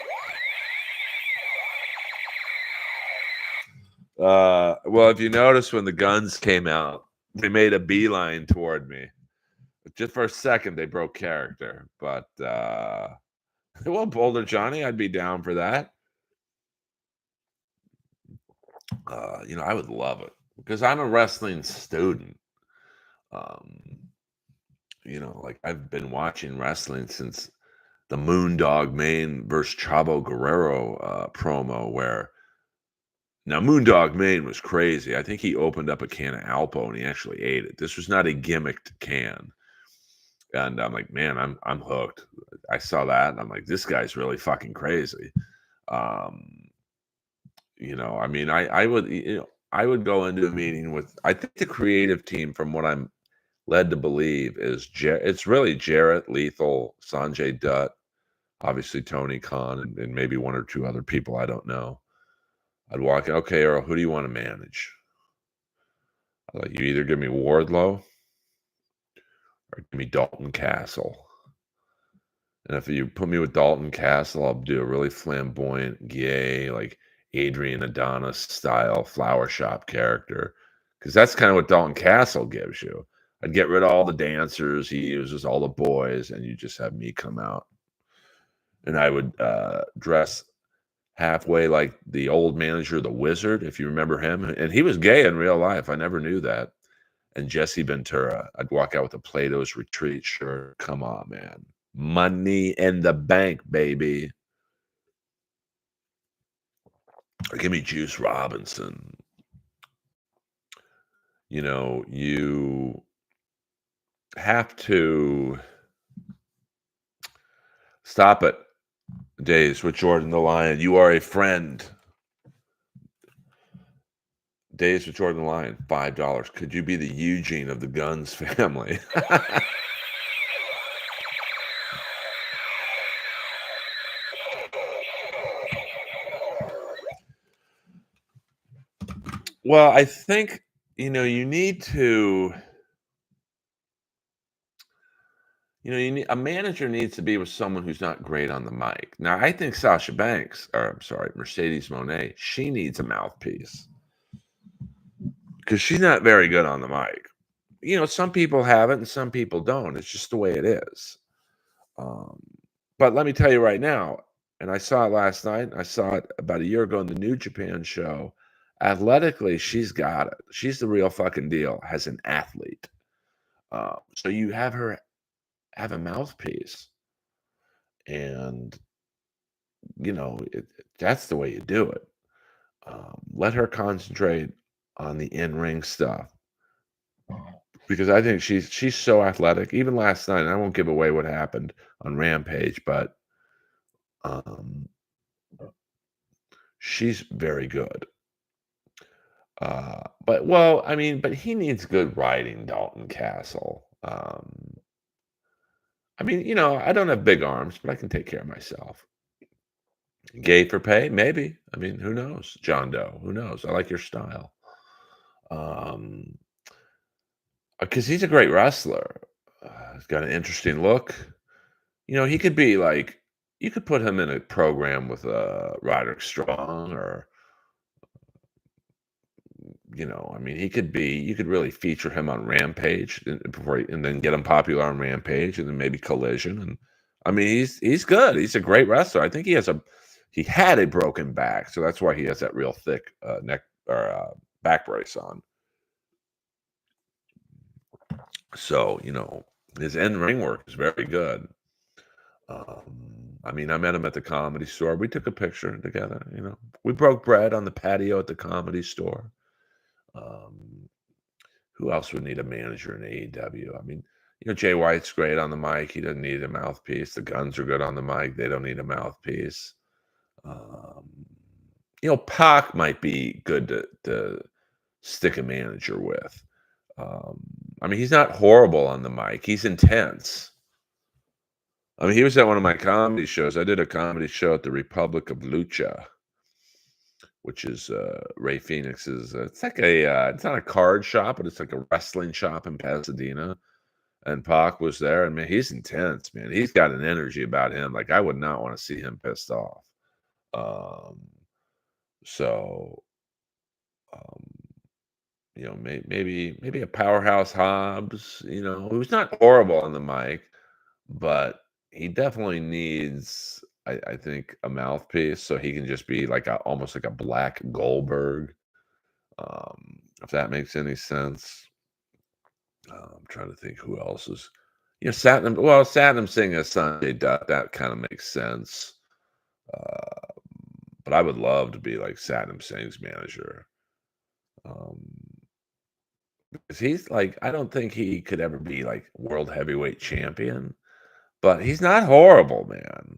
Well, if you notice when the guns came out, they made a beeline toward me. Just for a second, they broke character. But, well, Boulder Johnny, I'd be down for that. I would love it because I'm a wrestling student. Um, like I've been watching wrestling since the Moondog Maine versus Chavo Guerrero promo where now Moondog Maine was crazy. I think he opened up a can of Alpo and he actually ate it. This was not a gimmicked can. And I'm like, man, I'm hooked. I saw that and I'm like, this guy's really fucking crazy. Um, I mean, I would, I would go into a meeting with, I think the creative team, from what I'm led to believe, is it's really Jarrett, Lethal, Sanjay Dutt, obviously Tony Khan, and maybe one or two other people I don't know. I'd walk in, okay, Earl, who do you want to manage? I'd like, you either give me Wardlow or give me Dalton Castle. And if you put me with Dalton Castle, I'll do a really flamboyant, gay, like Adrian Adonis style flower shop character. Because that's kind of what Dalton Castle gives you. I'd get rid of all the dancers. He uses all the boys, and you just have me come out. And I would dress halfway like the old manager, the Wizard, if you remember him. And he was gay in real life. I never knew that. And Jesse Ventura. I'd walk out with a Plato's Retreat shirt. Come on, man. Money in the bank, baby. Or give me Juice Robinson. You have to stop it. Days with Jordan the Lion. You are a friend. Days with Jordan the Lion, $5. Could you be the Eugene of the Guns family? Well, I think, you need to, a manager needs to be with someone who's not great on the mic. Now, I think Sasha Banks, or I'm sorry, Mercedes Moné, she needs a mouthpiece because she's not very good on the mic. Some people have it and some people don't. It's just the way it is. But let me tell you right now, and I saw it last night, I saw it about a year ago in the New Japan show. Athletically, she's got it. She's the real fucking deal as an athlete. So you have her have a mouthpiece, and that's the way you do it. Let her concentrate on the in-ring stuff because I think she's so athletic. Even last night, and I won't give away what happened on Rampage, but um, she's very good. But he needs good writing, Dalton Castle. I don't have big arms, but I can take care of myself. Gay for pay? Maybe. I mean, who knows? John Doe, who knows? I like your style. Because he's a great wrestler. He's got an interesting look. He could be like, you could put him in a program with Roderick Strong or he could be. You could really feature him on Rampage and then get him popular on Rampage, and then maybe Collision. And he's good. He's a great wrestler. I think he had a broken back, so that's why he has that real thick neck or back brace on. So his in-ring work is very good. I met him at the Comedy Store. We took a picture together. We broke bread on the patio at the Comedy Store. Who else would need a manager in AEW? Jay White's great on the mic. He doesn't need a mouthpiece. The Guns are good on the mic. They don't need a mouthpiece. Pac might be good to stick a manager with. He's not horrible on the mic. He's intense. He was at one of my comedy shows. I did a comedy show at the Republic of Lucha, which is Ray Phoenix's. It's like it's not a card shop, but it's like a wrestling shop in Pasadena. And Pac was there, and man, he's intense, man. He's got an energy about him. Like I would not want to see him pissed off. So, maybe a powerhouse Hobbs. Who's not horrible on the mic, but he definitely needs, I think, a mouthpiece so he can just be like almost like a Black Goldberg, if that makes any sense. I'm trying to think who else is. Satnam. Well, Satnam Singh as Sanjay Dutt. That kind of makes sense. Uh, but I would love to be like Satnam Singh's manager. Um, 'Cause he's like, I don't think he could ever be like world heavyweight champion, but he's not horrible, man.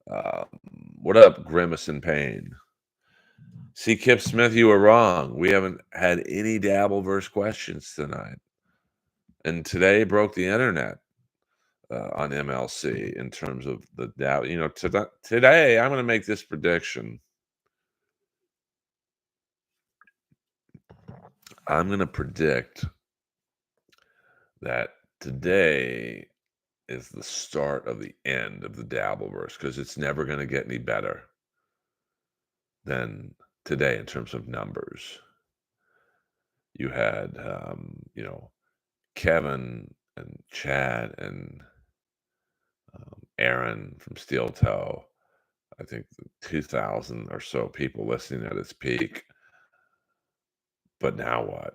Um, what up, Grimace and Pain? See, Kip Smith, you were wrong. We haven't had any Dabbleverse questions tonight. And today broke the internet on MLC in terms of the Dab. Today I'm going to make this prediction. I'm going to predict that today is the start of the end of the Dabbleverse because it's never going to get any better than today in terms of numbers. You had, Kevin and Chad and Aaron from Steel Toe. I think 2,000 or so people listening at its peak. But now what?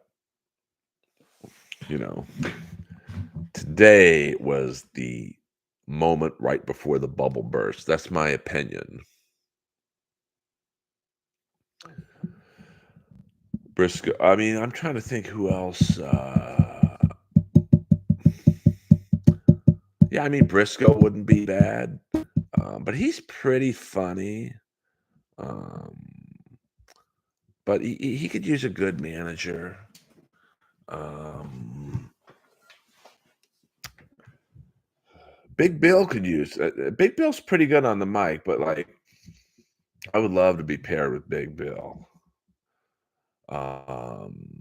You know, today was the moment right before the bubble burst. That's my opinion. Briscoe. I mean, I'm trying to think who else. Yeah, I mean, Briscoe wouldn't be bad, but he's pretty funny. Um, but he could use a good manager. Um, Big Bill could use. Big Bill's pretty good on the mic, but like, I would love to be paired with Big Bill. Um,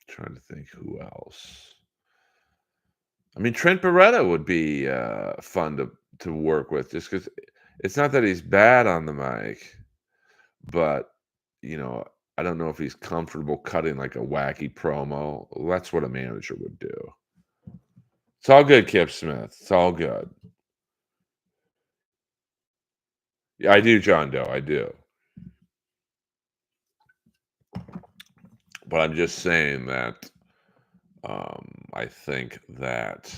Trying to think who else. I mean, Trent Beretta would be fun to work with, just because it's not that he's bad on the mic, but you know, I don't know if he's comfortable cutting like a wacky promo. Well, that's what a manager would do. It's all good, Kip Smith. It's all good. Yeah, I do, John Doe. I do. But I'm just saying that I think that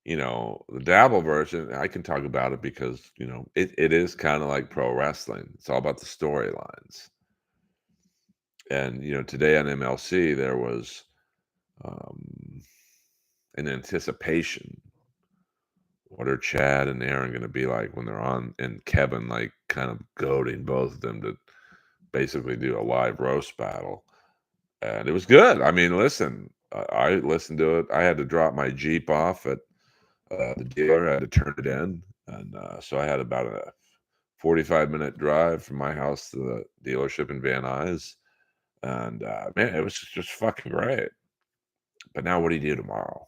the Dabble version, I can talk about it because it is kind of like pro wrestling. It's all about the storylines. And today on MLC there was um, an anticipation. What are Chad and Aaron going to be like when they're on? And Kevin like kind of goading both of them to basically do a live roast battle. And it was good. I mean, listen, I listened to it. I had to drop my Jeep off at the dealer. I had to turn it in. And so I had about a 45-minute drive from my house to the dealership in Van Nuys. And man, it was just fucking great. But now what do you do tomorrow?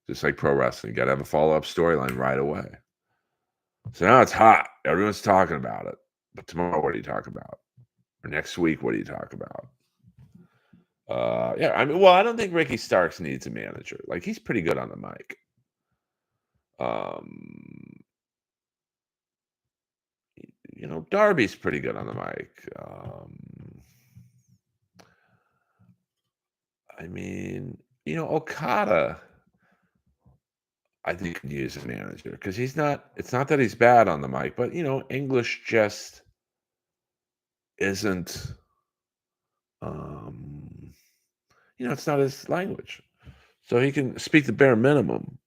Just like pro wrestling, you got to have a follow-up storyline right away. So now it's hot. Everyone's talking about it. But tomorrow, what do you talk about? Or next week, what do you talk about? Yeah, I mean, well, I don't think Ricky Starks needs a manager. Like, he's pretty good on the mic. Um, Darby's pretty good on the mic. I mean, Okada, I think could use a manager because it's not that he's bad on the mic, but English just isn't, um, it's not his language. So he can speak the bare minimum.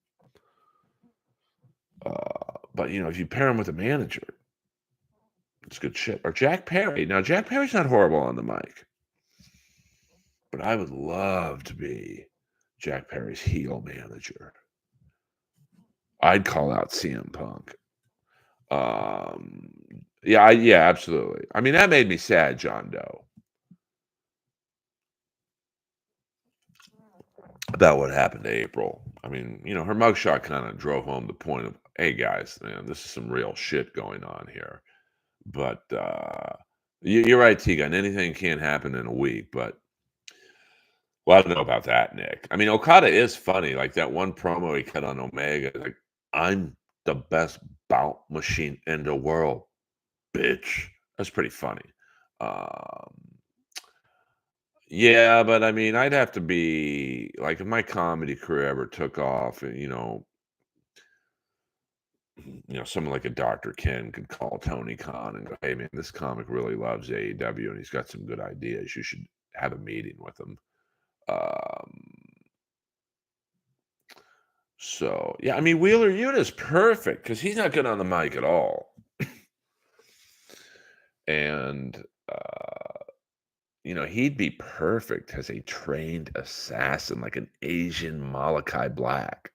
But if you pair him with a manager, it's good shit. Or Jack Perry. Now, Jack Perry's not horrible on the mic, but I would love to be Jack Perry's heel manager. I'd call out CM Punk. Yeah, absolutely. I mean, that made me sad, John Doe, about what happened to April. I mean, her mugshot kind of drove home the point of, hey guys, man, this is some real shit going on here. But you're right, T-Gun. Anything can happen in a week, but well, I don't know about that, Nick. I mean, Okada is funny. Like that one promo he cut on Omega, like, I'm the best bout machine in the world, bitch. That's pretty funny. Um, Yeah, but I mean, I'd have to be like if my comedy career ever took off, someone like a Dr. Ken could call Tony Khan and go, "Hey, man, this comic really loves AEW and he's got some good ideas. You should have a meeting with him." Um, so yeah, I mean, Wheeler Yuta's perfect because he's not good on the mic at all, and he'd be perfect as a trained assassin, like an Asian Malachi Black.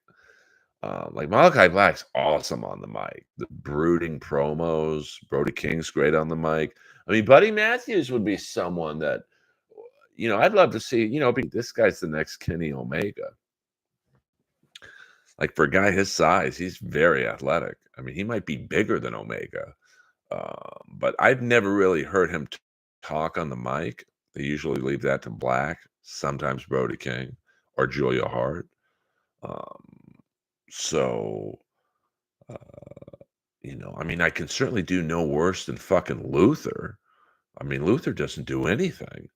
Like Malachi Black's awesome on the mic. The brooding promos, Brody King's great on the mic. I mean, Buddy Matthews would be someone that, I'd love to see, this guy's the next Kenny Omega. Like for a guy his size, he's very athletic. I mean, he might be bigger than Omega. But I've never really heard him talk on the mic. They usually leave that to Black, sometimes Brody King or Julia Hart. Um, so, uh, I mean, I can certainly do no worse than fucking Luther. I mean, Luther doesn't do anything.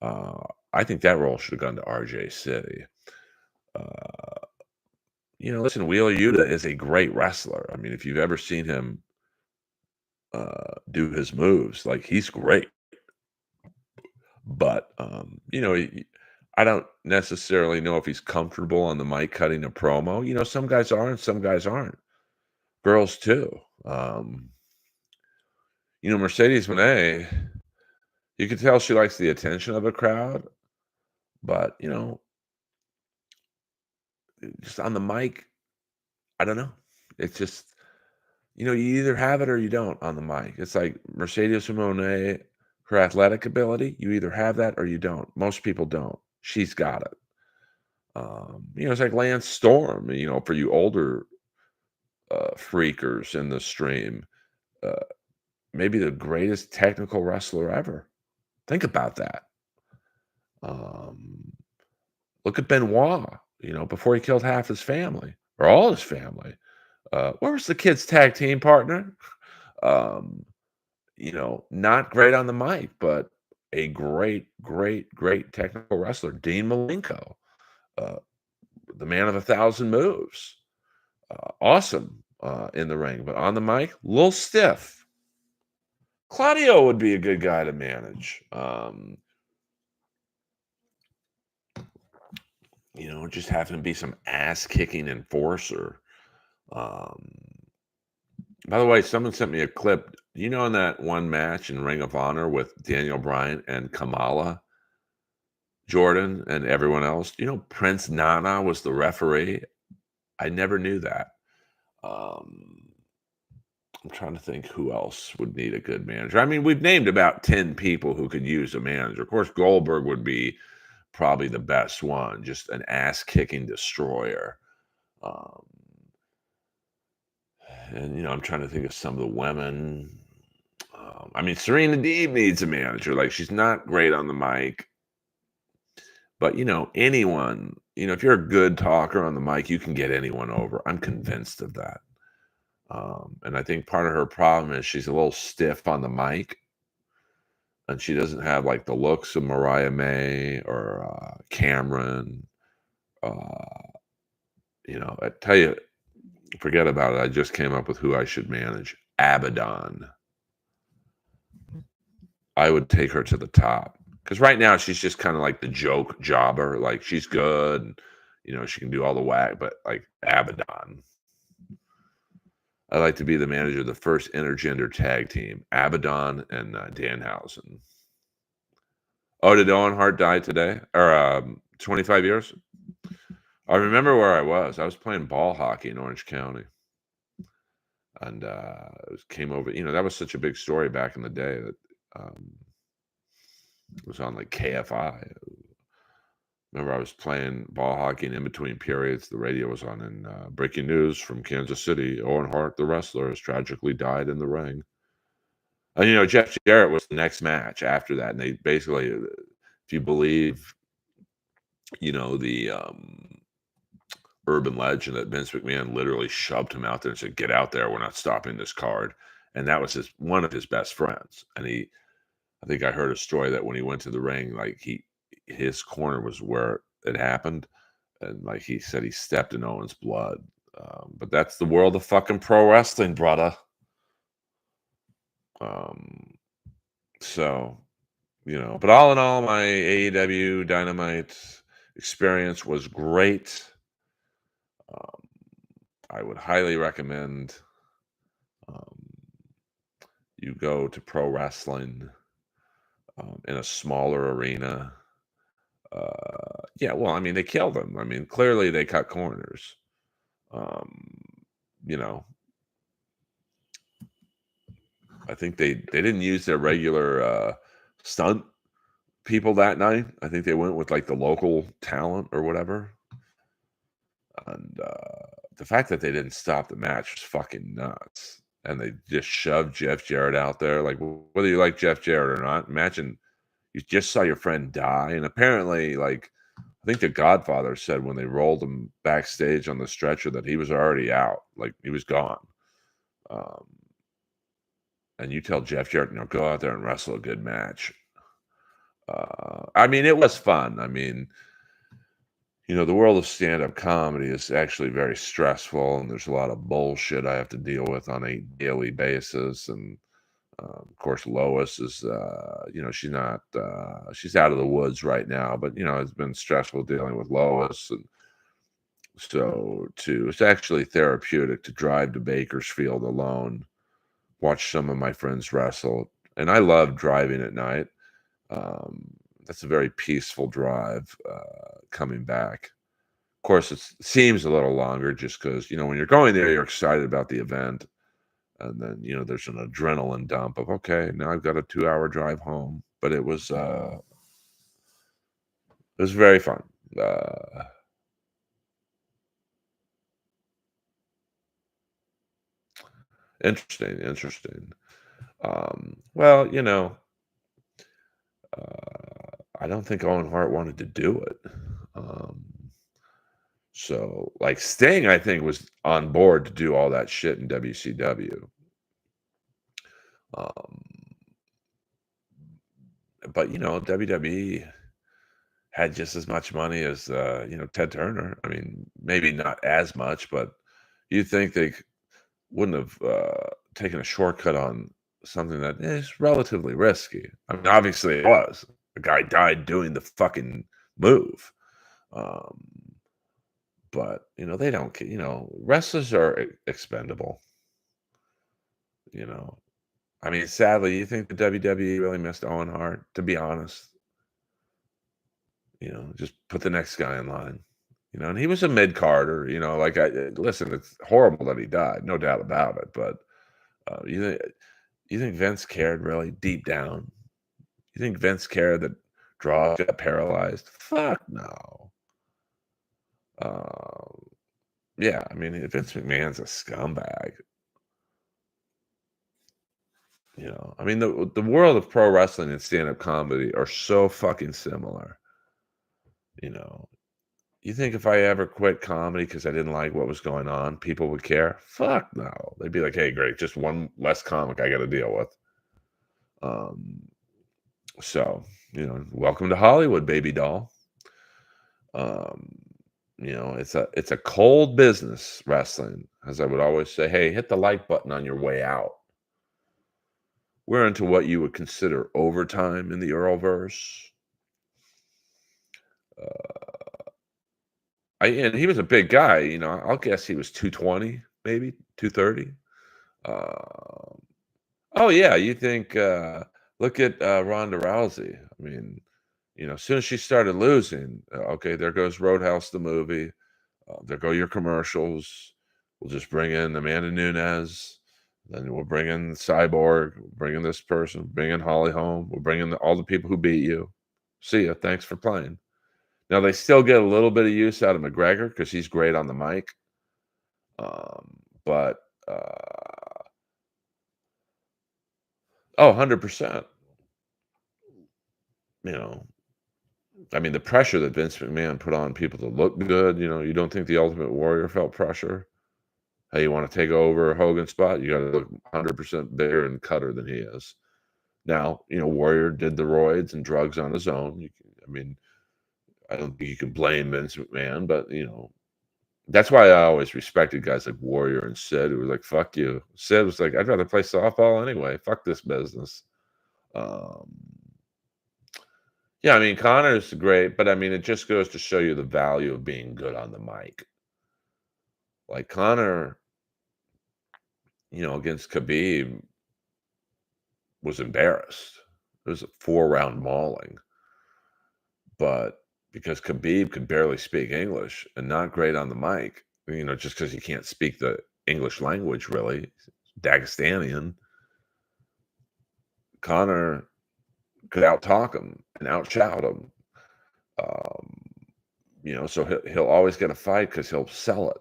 Uh, I think that role should have gone to RJ City. Uh, listen, Wheeler Yuta is a great wrestler. I mean, if you've ever seen him do his moves, like he's great. But I don't necessarily know if he's comfortable on the mic cutting a promo. Some guys are and some guys aren't. Girls too. Mercedes Moné, you can tell she likes the attention of a crowd, but just on the mic, I don't know. It's just you either have it or you don't on the mic. It's like Mercedes Moné, her athletic ability, you either have that or you don't. Most people don't. She's got it. It's like Lance Storm, for you older freakers in the stream, uh, maybe the greatest technical wrestler ever. Think about that. Um, Look at Benoit, before he killed half his family or all his family. Where was the kid's tag team partner? Um, not great on the mic, but a great, great, great technical wrestler. Dean Malenko, uh, the man of 1,000 moves. Awesome in the ring, but on the mic, a little stiff. Claudio would be a good guy to manage. Just have him be some ass kicking enforcer. Um, by the way, someone sent me a clip. In that one match in Ring of Honor with Daniel Bryan and Kamala Jordan and everyone else, Prince Nana was the referee. I never knew that. Um, I'm trying to think who else would need a good manager. I mean, we've named about 10 people who could use a manager. Of course, Goldberg would be probably the best one, just an ass kicking destroyer. Um, and, I'm trying to think of some of the women. I mean, Serena Deeb needs a manager. Like, she's not great on the mic, but, anyone, if you're a good talker on the mic, you can get anyone over. I'm convinced of that. And I think part of her problem is she's a little stiff on the mic, and she doesn't have like the looks of Mariah May or Cameron. Uh, I tell you, forget about it. I just came up with who I should manage. Abaddon. I would take her to the top because right now she's just kind of like the joke jobber. Like she's good, she can do all the whack, but like Abaddon. I'd like to be the manager of the first intergender tag team, Abaddon and Danhausen. Oh, did Owen Hart die today? Or 25 years? I remember where I was. I was playing ball hockey in Orange County. And it came over, that was such a big story back in the day that it was on like KFI. Remember, I was playing ball hockey, and in between periods, the radio was on, and breaking news from Kansas City: Owen Hart, the wrestler, has tragically died in the ring. And Jeff Jarrett was the next match after that, and they basically, if you believe, the urban legend that Vince McMahon literally shoved him out there and said, "Get out there! We're not stopping this card." And that was one of his best friends. And I think I heard a story that when he went to the ring, like he his corner was where it happened, and like he said, he stepped in Owen's blood. But that's the world of fucking pro wrestling, brother. Um, so but all in all, my AEW Dynamite experience was great. Um, I would highly recommend um, you go to pro wrestling in a smaller arena. Yeah, well, I mean, they killed him. I mean, clearly they cut corners. Um, you know, I think they didn't use their regular stunt people that night. I think they went with like the local talent or whatever. And the fact that they didn't stop the match was fucking nuts. And they just shoved Jeff Jarrett out there. Like, whether you like Jeff Jarrett or not, imagine you just saw your friend die. And apparently, like, I think the Godfather said when they rolled him backstage on the stretcher that he was already out. Like, he was gone. Um, and you tell Jeff Jarrett, go out there and wrestle a good match. I mean, it was fun. I mean, the world of stand-up comedy is actually very stressful, and there's a lot of bullshit I have to deal with on a daily basis. And of course, Lois is, she's out of the woods right now, but it's been stressful dealing with Lois, and so it's actually therapeutic to drive to Bakersfield alone, watch some of my friends wrestle, and I love driving at night. That's a very peaceful drive coming back. Of course, it seems a little longer just because, when you're going there, you're excited about the event. And then, there's an adrenaline dump of, okay, now I've got a 2-hour drive home. But it was very fun. Interesting. Well, I don't think Owen Hart wanted to do it. So, like, Sting, I think, was on board to do all that shit in WCW. Um, but, WWE had just as much money as, Ted Turner. I mean, maybe not as much, but you'd think they wouldn't have taken a shortcut on something that is relatively risky. I mean, obviously it was. The guy died doing the fucking move. Um, but, they don't, wrestlers are expendable. I mean, sadly, you think the WWE really missed Owen Hart, to be honest? Just put the next guy in line. And he was a mid-carder, like listen, it's horrible that he died, no doubt about it. But you think Vince cared really deep down? You think Vince cared that Draw got paralyzed? Fuck no. Yeah, I mean, Vince McMahon's a scumbag. I mean, the world of pro wrestling and stand-up comedy are so fucking similar. You think if I ever quit comedy because I didn't like what was going on, people would care? Fuck no. They'd be like, hey, great, just one less comic I got to deal with. So, welcome to Hollywood, baby doll. It's a cold business, wrestling. As I would always say, hey, hit the like button on your way out. We're into what you would consider overtime in the Earlverse. And he was a big guy, I'll guess he was 220, maybe 230. Oh yeah, you think look at Ronda Rousey. I mean, as soon as she started losing, okay, there goes Roadhouse the movie. There go your commercials. We'll just bring in Amanda Nunes. Then we'll bring in Cyborg. We'll bring in this person. Bring in Holly Holm. We'll bring in all the people who beat you. See ya. Thanks for playing. Now, they still get a little bit of use out of McGregor because he's great on the mic. But, 100%. I mean, the pressure that Vince McMahon put on people to look good, you don't think the Ultimate Warrior felt pressure? Hey, you want to take over Hogan's spot? You got to look 100% bigger and cutter than he is. Now, Warrior did the roids and drugs on his own. I mean, I don't think you can blame Vince McMahon, but that's why I always respected guys like Warrior and Sid, who were like, "Fuck you." Sid was like, "I'd rather play softball anyway. Fuck this business." Um, yeah, I mean, Connor's great, but I mean, it just goes to show you the value of being good on the mic. Like Connor, against Khabib was embarrassed. It was a 4-round mauling, but because Khabib could barely speak English and not great on the mic, just because he can't speak the English language really, Dagestanian, Connor could out-talk him and out-shout him. Um, so he'll always get a fight because he'll sell it.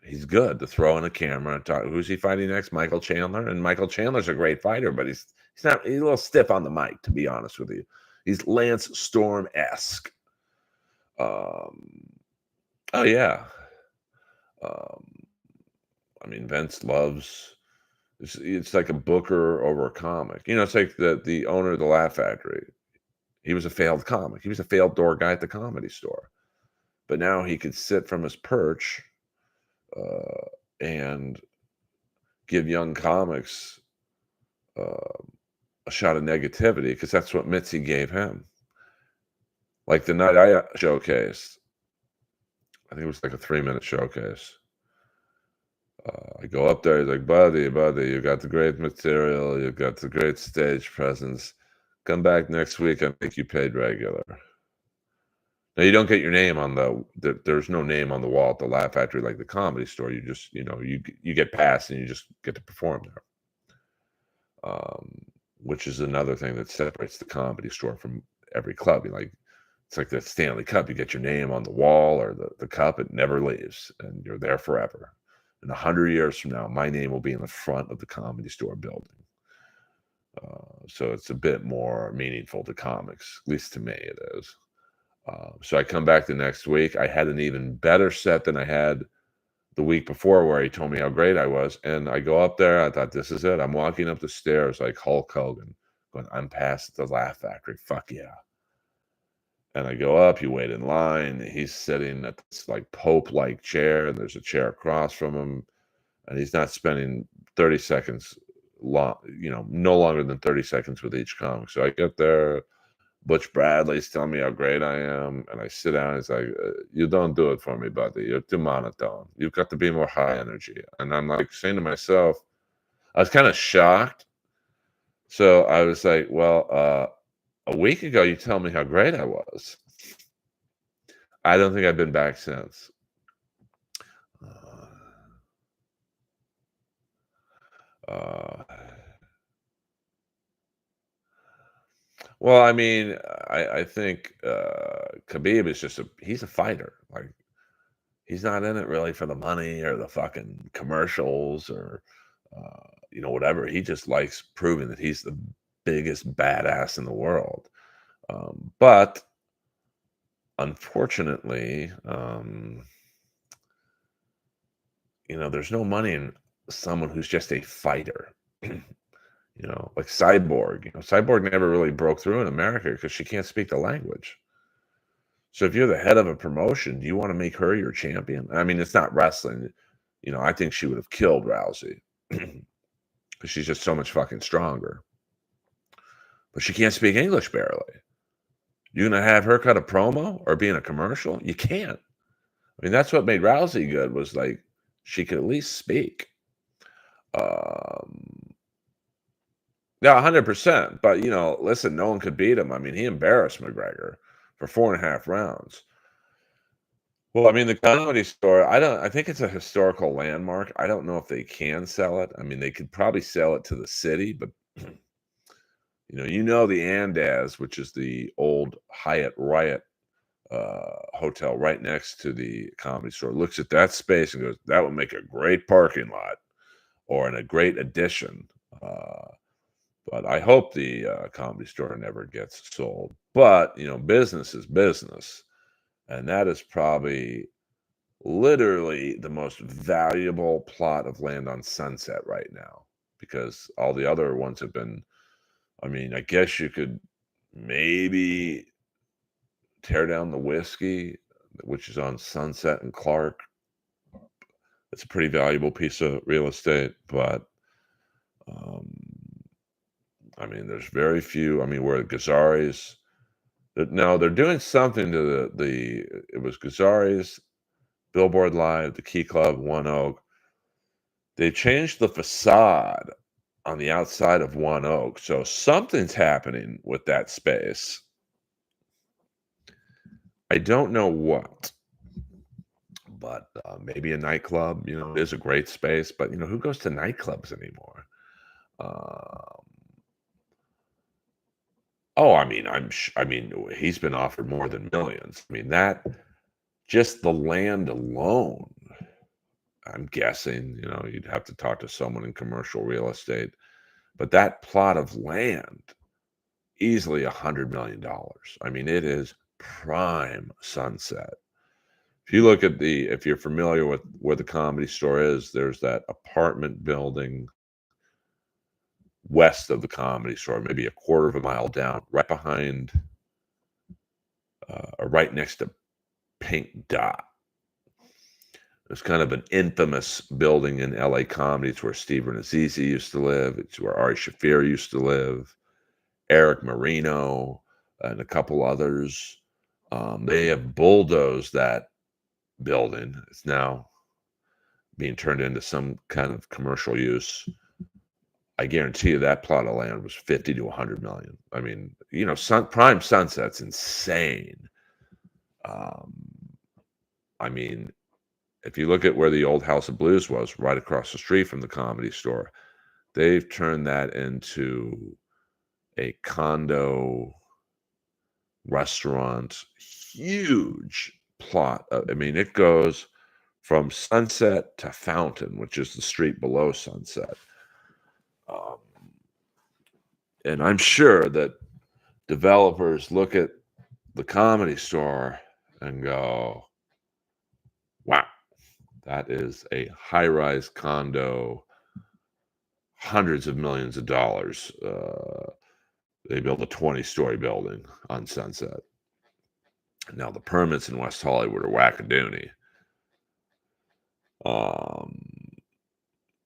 He's good to throw in a camera and talk. Who's he fighting next? Michael Chandler. And Michael Chandler's a great fighter, but he's a little stiff on the mic, to be honest with you. He's Lance Storm-esque. Oh yeah. Um, I mean, Vince loves. It's like a booker over a comic. It's like the owner of the Laugh Factory. He was a failed comic. He was a failed door guy at the Comedy Store, but now he could sit from his perch uh, and give young comics uh, a shot of negativity because that's what Mitzi gave him. Like the night I showcased, I think it was like a 3-minute showcase. I go up there, he's like, buddy, you got the great material, you got the great stage presence. Come back next week and make you paid regular. Now you don't get your name on there's no name on the wall at the Laugh Factory like the Comedy Store. You just, you get passed and you just get to perform there. Which is another thing that separates the Comedy Store from every club. It's like the Stanley Cup. You get your name on the wall or the cup, it never leaves, and you're there forever. And 100 years from now, my name will be in the front of the Comedy Store building. So it's a bit more meaningful to comics, at least to me it is. So I come back the next week. I had an even better set than I had the week before, where he told me how great I was. And I go up there. I thought, this is it. I'm walking up the stairs like Hulk Hogan, going, I'm past the Laugh Factory. Fuck yeah. And I go up. You wait in line. He's sitting at this like Pope-like chair, and there's a chair across from him. And he's not spending 30 seconds long, no longer than 30 seconds with each comic. So I get there. Butch Bradley's telling me how great I am, and I sit down. He's like, "You don't do it for me, buddy. You're too monotone. You've got to be more high energy." And I'm like saying to myself, I was kind of shocked. So I was like, "Well, a week ago you tell me how great I was. I don't think I've been back since." Uh, uh, well, I mean, I think Khabib is he's a fighter. Like, he's not in it really for the money or the fucking commercials or, whatever. He just likes proving that he's the biggest badass in the world. But unfortunately, there's no money in someone who's just a fighter. Like Cyborg. Cyborg never really broke through in America because she can't speak the language. So if you're the head of a promotion, do you want to make her your champion? I mean, it's not wrestling. I think she would have killed Rousey because she's just so much fucking stronger. But she can't speak English barely. You're going to have her cut a promo or be in a commercial? You can't. I mean, that's what made Rousey good, was like she could at least speak. Um, yeah, 100%. But, listen, no one could beat him. I mean, he embarrassed McGregor for 4.5 rounds. Well, I mean, the Comedy Store, I think it's a historical landmark. I don't know if they can sell it. I mean, they could probably sell it to the city, but the Andaz, which is the old Hyatt Riot hotel right next to the Comedy Store, looks at that space and goes, that would make a great parking lot or a great addition. But I hope the Comedy Store never gets sold. But, business is business. And that is probably literally the most valuable plot of land on Sunset right now, because all the other ones have been, I mean, I guess you could maybe tear down the Whiskey, which is on Sunset and Clark. It's a pretty valuable piece of real estate, but um, I mean, there's very few. I mean, where Gazzari's, no, they're doing something to the. It was Gazzari's, Billboard Live, the Key Club, One Oak. They changed the facade on the outside of One Oak, so something's happening with that space. I don't know what, but maybe a nightclub. It is a great space, but who goes to nightclubs anymore? Um, oh, I mean, I mean, he's been offered more than millions. I mean, that just the land alone. I'm guessing, you'd have to talk to someone in commercial real estate, but that plot of land, easily $100 million. I mean, it is prime Sunset. If you're familiar with where the Comedy Store is, there's that apartment building west of the Comedy Store, maybe a quarter of a mile down, right behind, or right next to Pink Dot. It's kind of an infamous building in LA comedy. It's where Steve Azizi used to live. It's where Ari Shaffir used to live, Eric Marino, and a couple others. They have bulldozed that building. It's now being turned into some kind of commercial use. I guarantee you that plot of land was 50 to 100 million. I mean, prime Sunset's insane. I mean, if you look at where the old House of Blues was, right across the street from the Comedy Store, they've turned that into a condo restaurant, huge plot. I mean, it goes from Sunset to Fountain, which is the street below Sunset. And I'm sure that developers look at the Comedy Store and go, wow, that is a high-rise condo, hundreds of millions of dollars. They built a 20-story building on Sunset. Now, the permits in West Hollywood are wackadoony.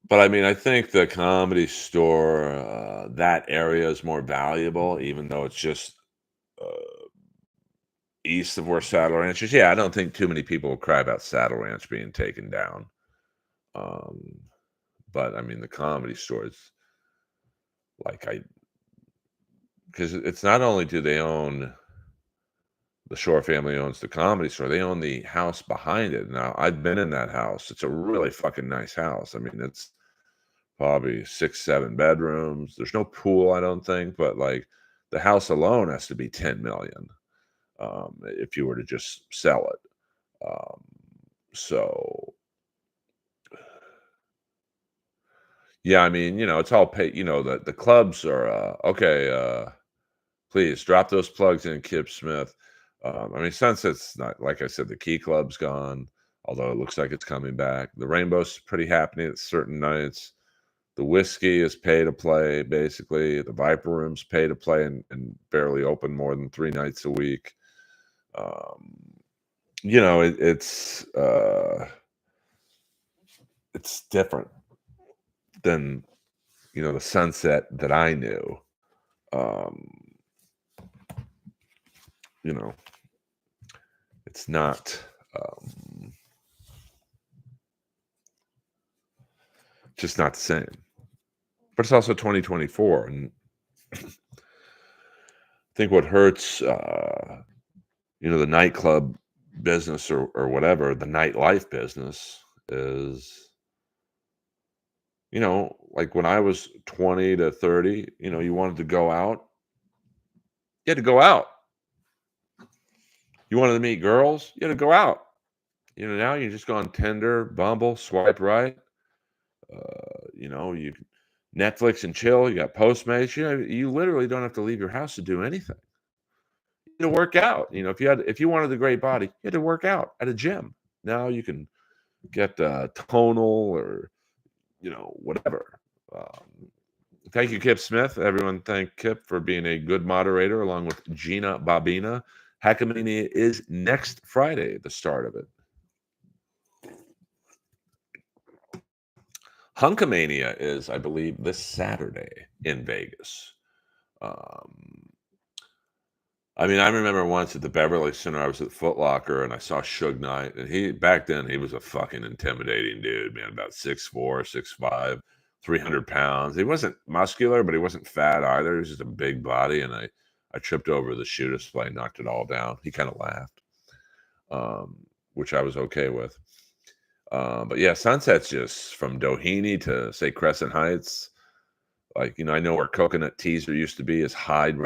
But I mean, I think the Comedy Store, that area is more valuable, even though it's just east of where Saddle Ranch is. Yeah, I don't think too many people will cry about Saddle Ranch being taken down. But I mean, the Comedy Store is because it's not only do they own, the Shore family owns the Comedy Store, they own the house behind it. Now, I've been in that house. It's a really fucking nice house. I mean, it's probably 6, 7 bedrooms. There's no pool, I don't think, but the house alone has to be 10 million if you were to just sell it. So yeah, I mean, it's all paid. The clubs are okay. Please drop those plugs in, Kip Smith. I mean, Sunset's not, like I said, the Key Club's gone, although it looks like it's coming back. The Rainbow's pretty happening at certain nights. The Whiskey is pay to play, basically. The Viper Room's pay to play and barely open more than 3 nights a week. It's different than the Sunset that I knew. It's not just not the same. But it's also 2024, and I think what hurts the nightclub business or whatever, the nightlife business is, like when I was 20 to 30, you wanted to go out, you had to go out. You wanted to meet girls, you had to go out. Now you just go on Tinder, Bumble, swipe right. You Netflix and chill. You got Postmates. You literally don't have to leave your house to do anything. To work out. If you wanted a great body, you had to work out at a gym. Now you can get tonal or whatever. Thank you, Kip Smith. Everyone, thank Kip for being a good moderator, along with Gina Babina. Hackamania is next Friday, the start of it. Hunkamania is, I believe, this Saturday in Vegas. Um, I mean, I remember once at the Beverly Center, I was at Foot Locker and I saw Suge Knight, and back then he was a fucking intimidating dude, man, about 6'4", 6'5", 300 pounds. He wasn't muscular, but he wasn't fat either. He was just a big body, and I tripped over the shoe display, knocked it all down. He kind of laughed, um, which I was okay with. But yeah, Sunset's just from Doheny to say Crescent Heights. Like, I know where Coconut Teaser used to be is Hyde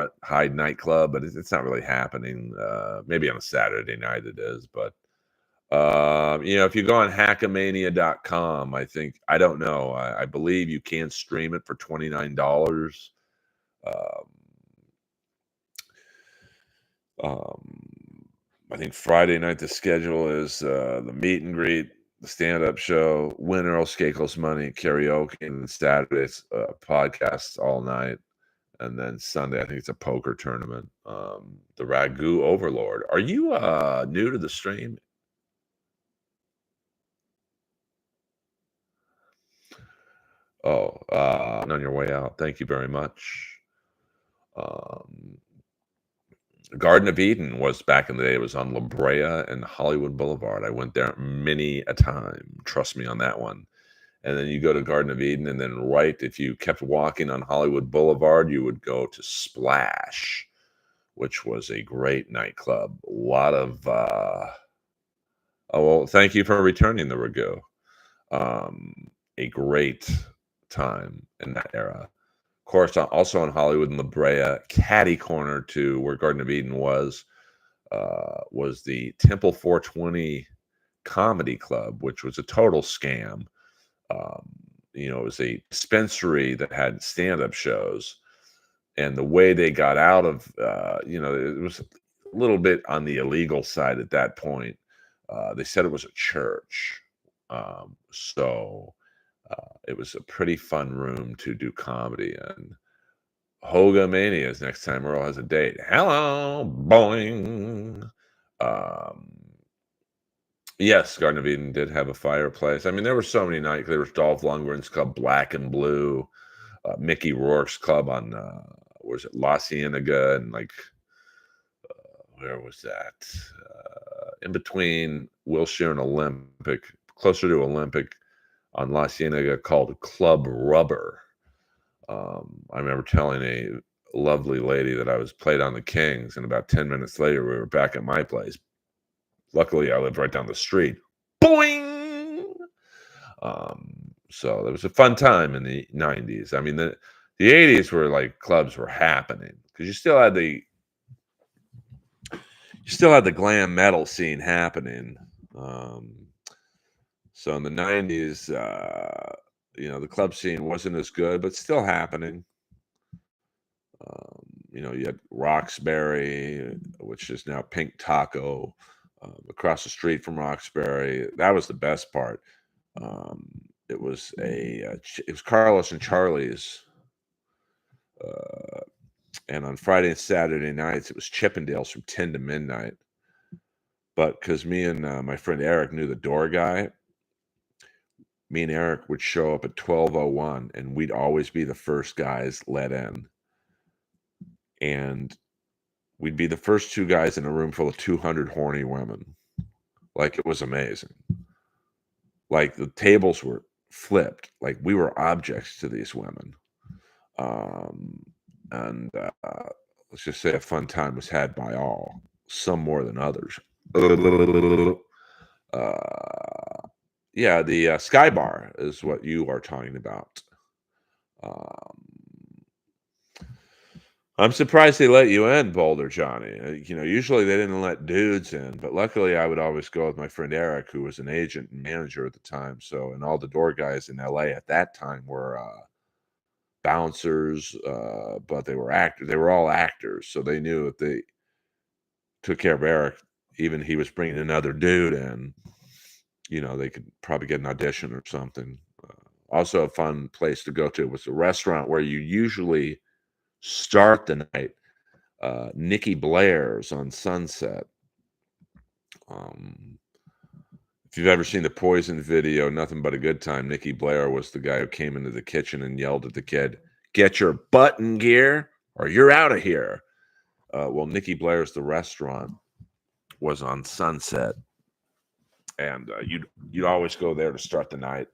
nightclub, but it's not really happening. Maybe on a Saturday night it is, but if you go on hackamania.com, I don't know. I believe you can stream it for $29. Um, I think Friday night the schedule is the meet and greet, the stand-up show, win Earl Skakel's money, karaoke, and then Saturday's podcasts all night. And then Sunday, I think it's a poker tournament. The Ragu Overlord. Are you new to the stream? Oh, on your way out. Thank you very much. Garden of Eden was back in the day. It was on La Brea and Hollywood Boulevard. I went there many a time. Trust me on that one. And then you go to Garden of Eden, and then if you kept walking on Hollywood Boulevard, you would go to Splash, which was a great nightclub. A lot of well, thank you for returning the Ragu. A great time in that era. Of course, also in Hollywood and La Brea, catty corner to where Garden of Eden was the Temple 420 Comedy Club, which was a total scam. It was a dispensary that had stand-up shows, and the way they got out of, it was a little bit on the illegal side at that point. They said it was a church, so it was a pretty fun room to do comedy in. Hoga Mania is next time Earl has a date. Hello, boing. Yes, Garden of Eden did have a fireplace. I mean, there were so many nights. There was Dolph Lundgren's club, Black and Blue, Mickey Rourke's club on, was it La Cienega, and where was that? In between Wilshire and Olympic, closer to Olympic, on La Cienega, called Club Rubber. I remember telling a lovely lady that I was played on the Kings, and about 10 minutes later, we were back at my place. Luckily, I lived right down the street. Boing! So it was a fun time in the 90s. I mean, the 80s were like clubs were happening because you still had the glam metal scene happening. So in the 90s, the club scene wasn't as good, but still happening. You had Roxbury, which is now Pink Taco, across the street from Roxbury. That was the best part. It was Carlos and Charlie's, and on Friday and Saturday nights it was Chippendales from 10 to midnight. But because me and my friend Eric knew the door guy, me and Eric would show up at 12:01, and we'd always be the first guys let in. And we'd be the first two guys in a room full of 200 horny women. Like, it was amazing. Like, the tables were flipped. Like, we were objects to these women. And let's just say a fun time was had by all, some more than others. Yeah, the Sky Bar is what you are talking about. I'm surprised they let you in, Boulder Johnny. Usually they didn't let dudes in, but luckily I would always go with my friend Eric, who was an agent and manager at the time. So, and all the door guys in LA at that time were bouncers, but they were actors. They were all actors, so they knew if they took care of Eric, even he was bringing another dude in, they could probably get an audition or something. Also, a fun place to go to was a restaurant where you usually start the night Nikki Blair's on Sunset. Um, if you've ever seen the Poison video, Nothing But a Good Time, Nikki Blair was the guy who came into the kitchen and yelled at the kid, "Get your butt in gear or you're out of here." Well, Nikki Blair's the restaurant was on Sunset, and you'd always go there to start the night,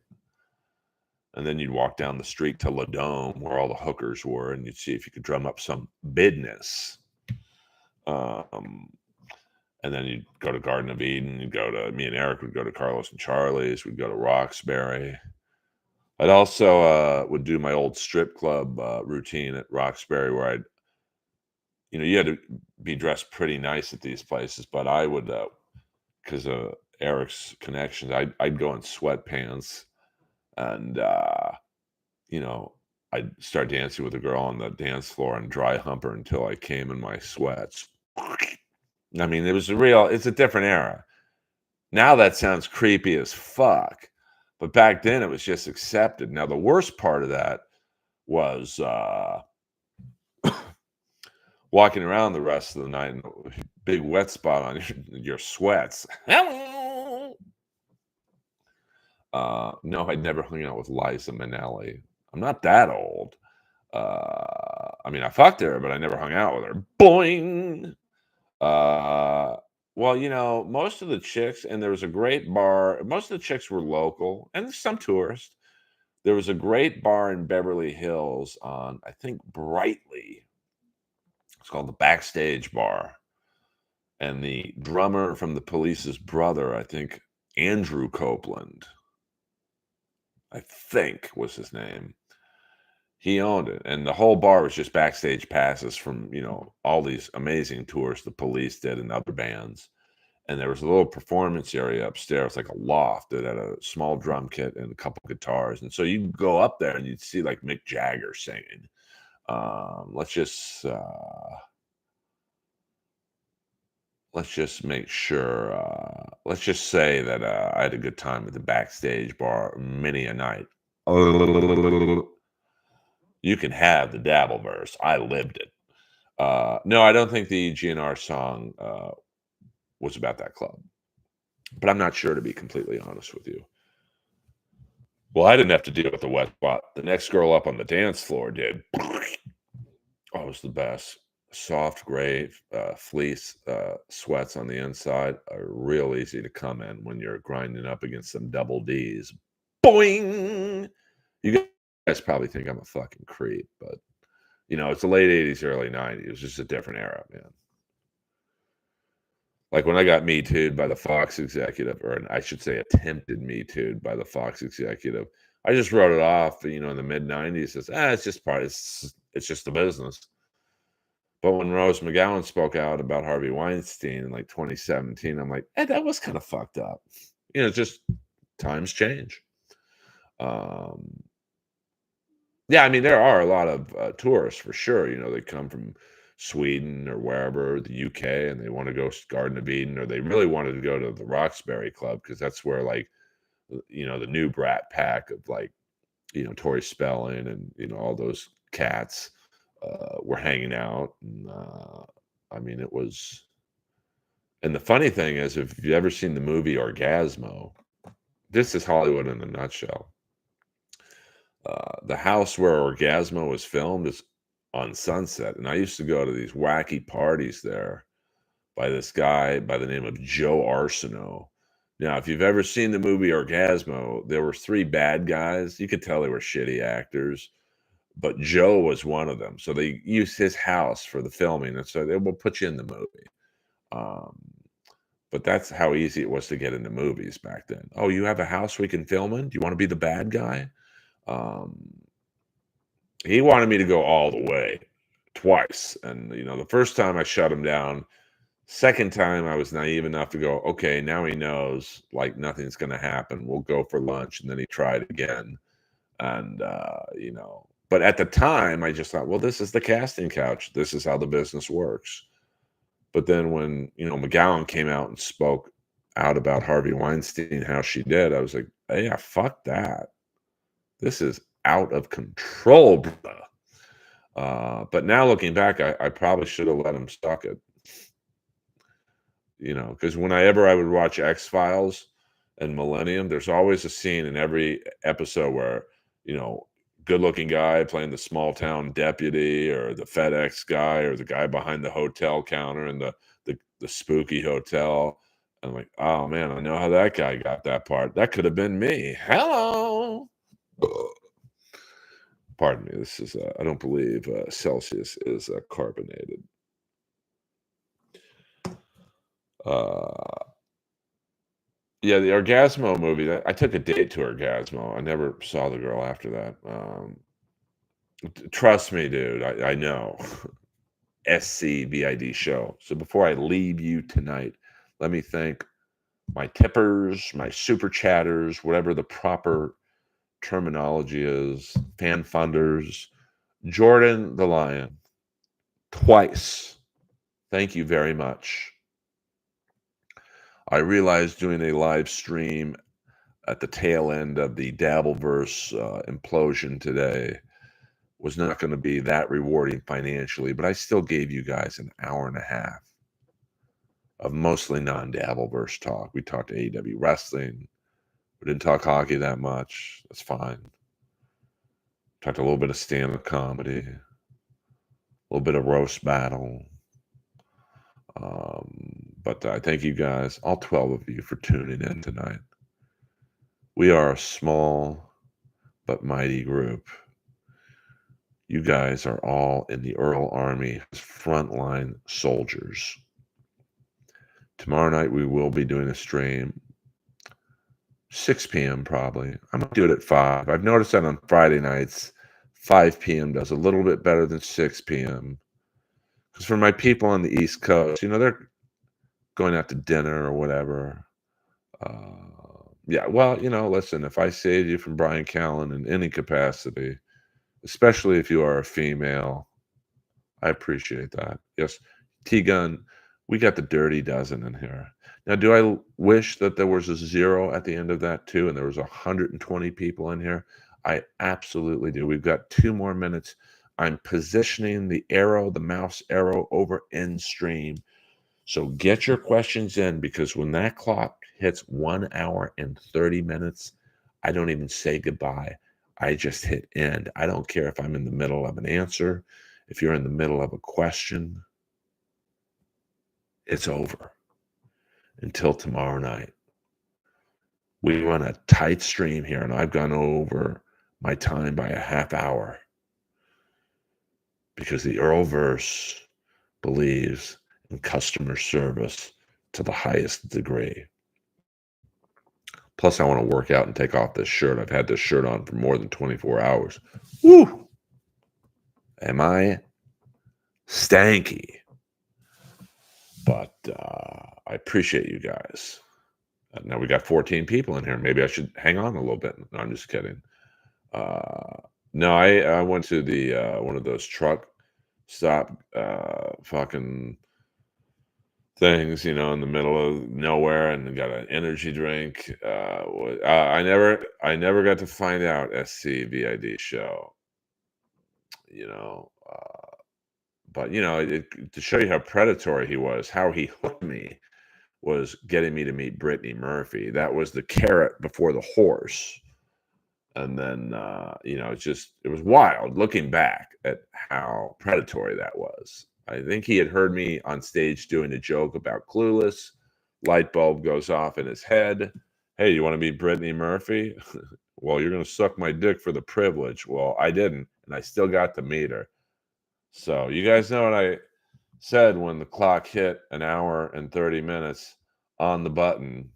and then you'd walk down the street to La Dome where all the hookers were, and you'd see if you could drum up some business. Um, and then you'd go to Garden of Eden. You'd go to me and Eric would go to Carlos and Charlie's. We'd go to Roxbury. I'd also would do my old strip club routine at Roxbury, where I'd, you had to be dressed pretty nice at these places, but I would, because of Eric's connections, I'd go in sweatpants, and I'd start dancing with a girl on the dance floor and dry hump her until I came in my sweats. I mean, it's a different era. Now that sounds creepy as fuck, but back then it was just accepted. Now, the worst part of that was walking around the rest of the night and a big wet spot on your sweats. No, I'd never hung out with Liza Minnelli. I'm not that old. I mean, I fucked her, but I never hung out with her. Boing! Well, most of the chicks, and there was a great bar. Most of the chicks were local, and some tourists. There was a great bar in Beverly Hills on, I think, Brightly. It's called the Backstage Bar. And the drummer from the Police's brother, I think, Andrew Copeland, I think was his name. He owned it, and the whole bar was just backstage passes from, all these amazing tours the Police did and other bands. And there was a little performance area upstairs, like a loft that had a small drum kit and a couple guitars. And so you'd go up there and you'd see like Mick Jagger singing. Let's just make sure. Let's just say that I had a good time at the Backstage Bar many a night. You can have the Dabbleverse. I lived it. No, I don't think the GNR song was about that club, but I'm not sure, to be completely honest with you. Well, I didn't have to deal with the wet spot. The next girl up on the dance floor did. Oh, it was the best. Soft gray fleece sweats on the inside are real easy to come in when you're grinding up against some double D's. Boing! You guys probably think I'm a fucking creep, but it's the late 80s, early 90s. It was just a different era, man. Like when I got Me Too'd by the Fox executive, or I should say attempted Me Too'd by the Fox executive, I just wrote it off, in the mid 90s as, it's just it's just the business. But when Rose McGowan spoke out about Harvey Weinstein in like 2017, I'm like, that was kind of fucked up. Just times change. Yeah, I mean, there are a lot of tourists for sure. They come from Sweden or wherever, the UK, and they want to go Garden of Eden, or they really wanted to go to the Roxbury Club because that's where, like, the new Brat Pack of, like, Tori Spelling and, all those cats were hanging out. And, I mean, it was. And the funny thing is, if you've ever seen the movie Orgasmo, this is Hollywood in a nutshell. The house where Orgasmo was filmed is on Sunset, and I used to go to these wacky parties there by this guy by the name of Joe Arsenault. Now, if you've ever seen the movie Orgasmo, there were 3 bad guys. You could tell they were shitty actors, but Joe was one of them. So they used his house for the filming, and so they will put you in the movie. But that's how easy it was to get into movies back then. Oh, you have a house we can film in? Do you want to be the bad guy? He wanted me to go all the way twice. And, the first time I shut him down. Second time I was naive enough to go, okay, now he knows like nothing's going to happen. We'll go for lunch. And then he tried again. And, but at the time I just thought, well, this is the casting couch. This is how the business works. But then when, McGowan came out and spoke out about Harvey Weinstein, how she did, I was like, hey, yeah, fuck that. This is out of control, bro. But now looking back, I probably should have let him suck it, because whenever I would watch X-Files and Millennium, there's always a scene in every episode where, you know, good-looking guy playing the small town deputy or the FedEx guy or the guy behind the hotel counter in the spooky hotel. I'm like, oh man, I know how that guy got that part. That could have been me. Hello. Pardon me. This is I don't believe Celsius is carbonated. Uh, yeah, the Orgasmo movie. I took a date to Orgasmo. I never saw the girl after that. Trust me, dude. I know. SCVID show. So before I leave you tonight, let me thank my tippers, my super chatters, whatever the proper terminology is, fan funders, Jordan the Lion, twice. Thank you very much. I realized doing a live stream at the tail end of the Dabbleverse implosion today was not going to be that rewarding financially, but I still gave you guys an hour and a half of mostly non-Dabbleverse talk. We talked AEW wrestling. We didn't talk hockey that much. That's fine. Talked a little bit of stand-up comedy, a little bit of roast battle. But I thank you guys, all 12 of you, for tuning in tonight. We are a small but mighty group. You guys are all in the Earl Army as frontline soldiers. Tomorrow night we will be doing a stream, 6 p.m. probably. I might do it at 5. I've noticed that on Friday nights, 5 p.m. does a little bit better than 6 p.m. Because for my people on the East Coast, they're going out to dinner or whatever. Yeah, well, listen, if I saved you from Brian Callen in any capacity, especially if you are a female, I appreciate that. Yes, T-Gun, we got the dirty dozen in here. Now, do I wish that there was a 0 at the end of that too, and there was 120 people in here? I absolutely do. We've got 2 more minutes. I'm positioning the mouse arrow over end stream. So get your questions in, because when that clock hits 1 hour and 30 minutes, I don't even say goodbye. I just hit end. I don't care if I'm in the middle of an answer. If you're in the middle of a question, it's over. Until tomorrow night. We run a tight stream here, and I've gone over my time by a half hour because the Earlverse believes in customer service to the highest degree. Plus, I want to work out and take off this shirt. I've had this shirt on for more than 24 hours. Woo! Am I stanky? But I appreciate you guys. Now we got 14 people in here. Maybe I should hang on a little bit. No, I'm just kidding. No, I went to the one of those truck stop fucking things, in the middle of nowhere, and got an energy drink. I never got to find out SCVID show, but to show you how predatory he was, how he hooked me was getting me to meet Brittany Murphy. That was the carrot before the horse. And then, it was wild looking back at how predatory that was. I think he had heard me on stage doing a joke about Clueless. Light bulb goes off in his head. Hey, you want to meet Brittany Murphy? Well, you're going to suck my dick for the privilege. Well, I didn't, and I still got to meet her. So you guys know what I said when the clock hit 1 hour and 30 minutes on the button.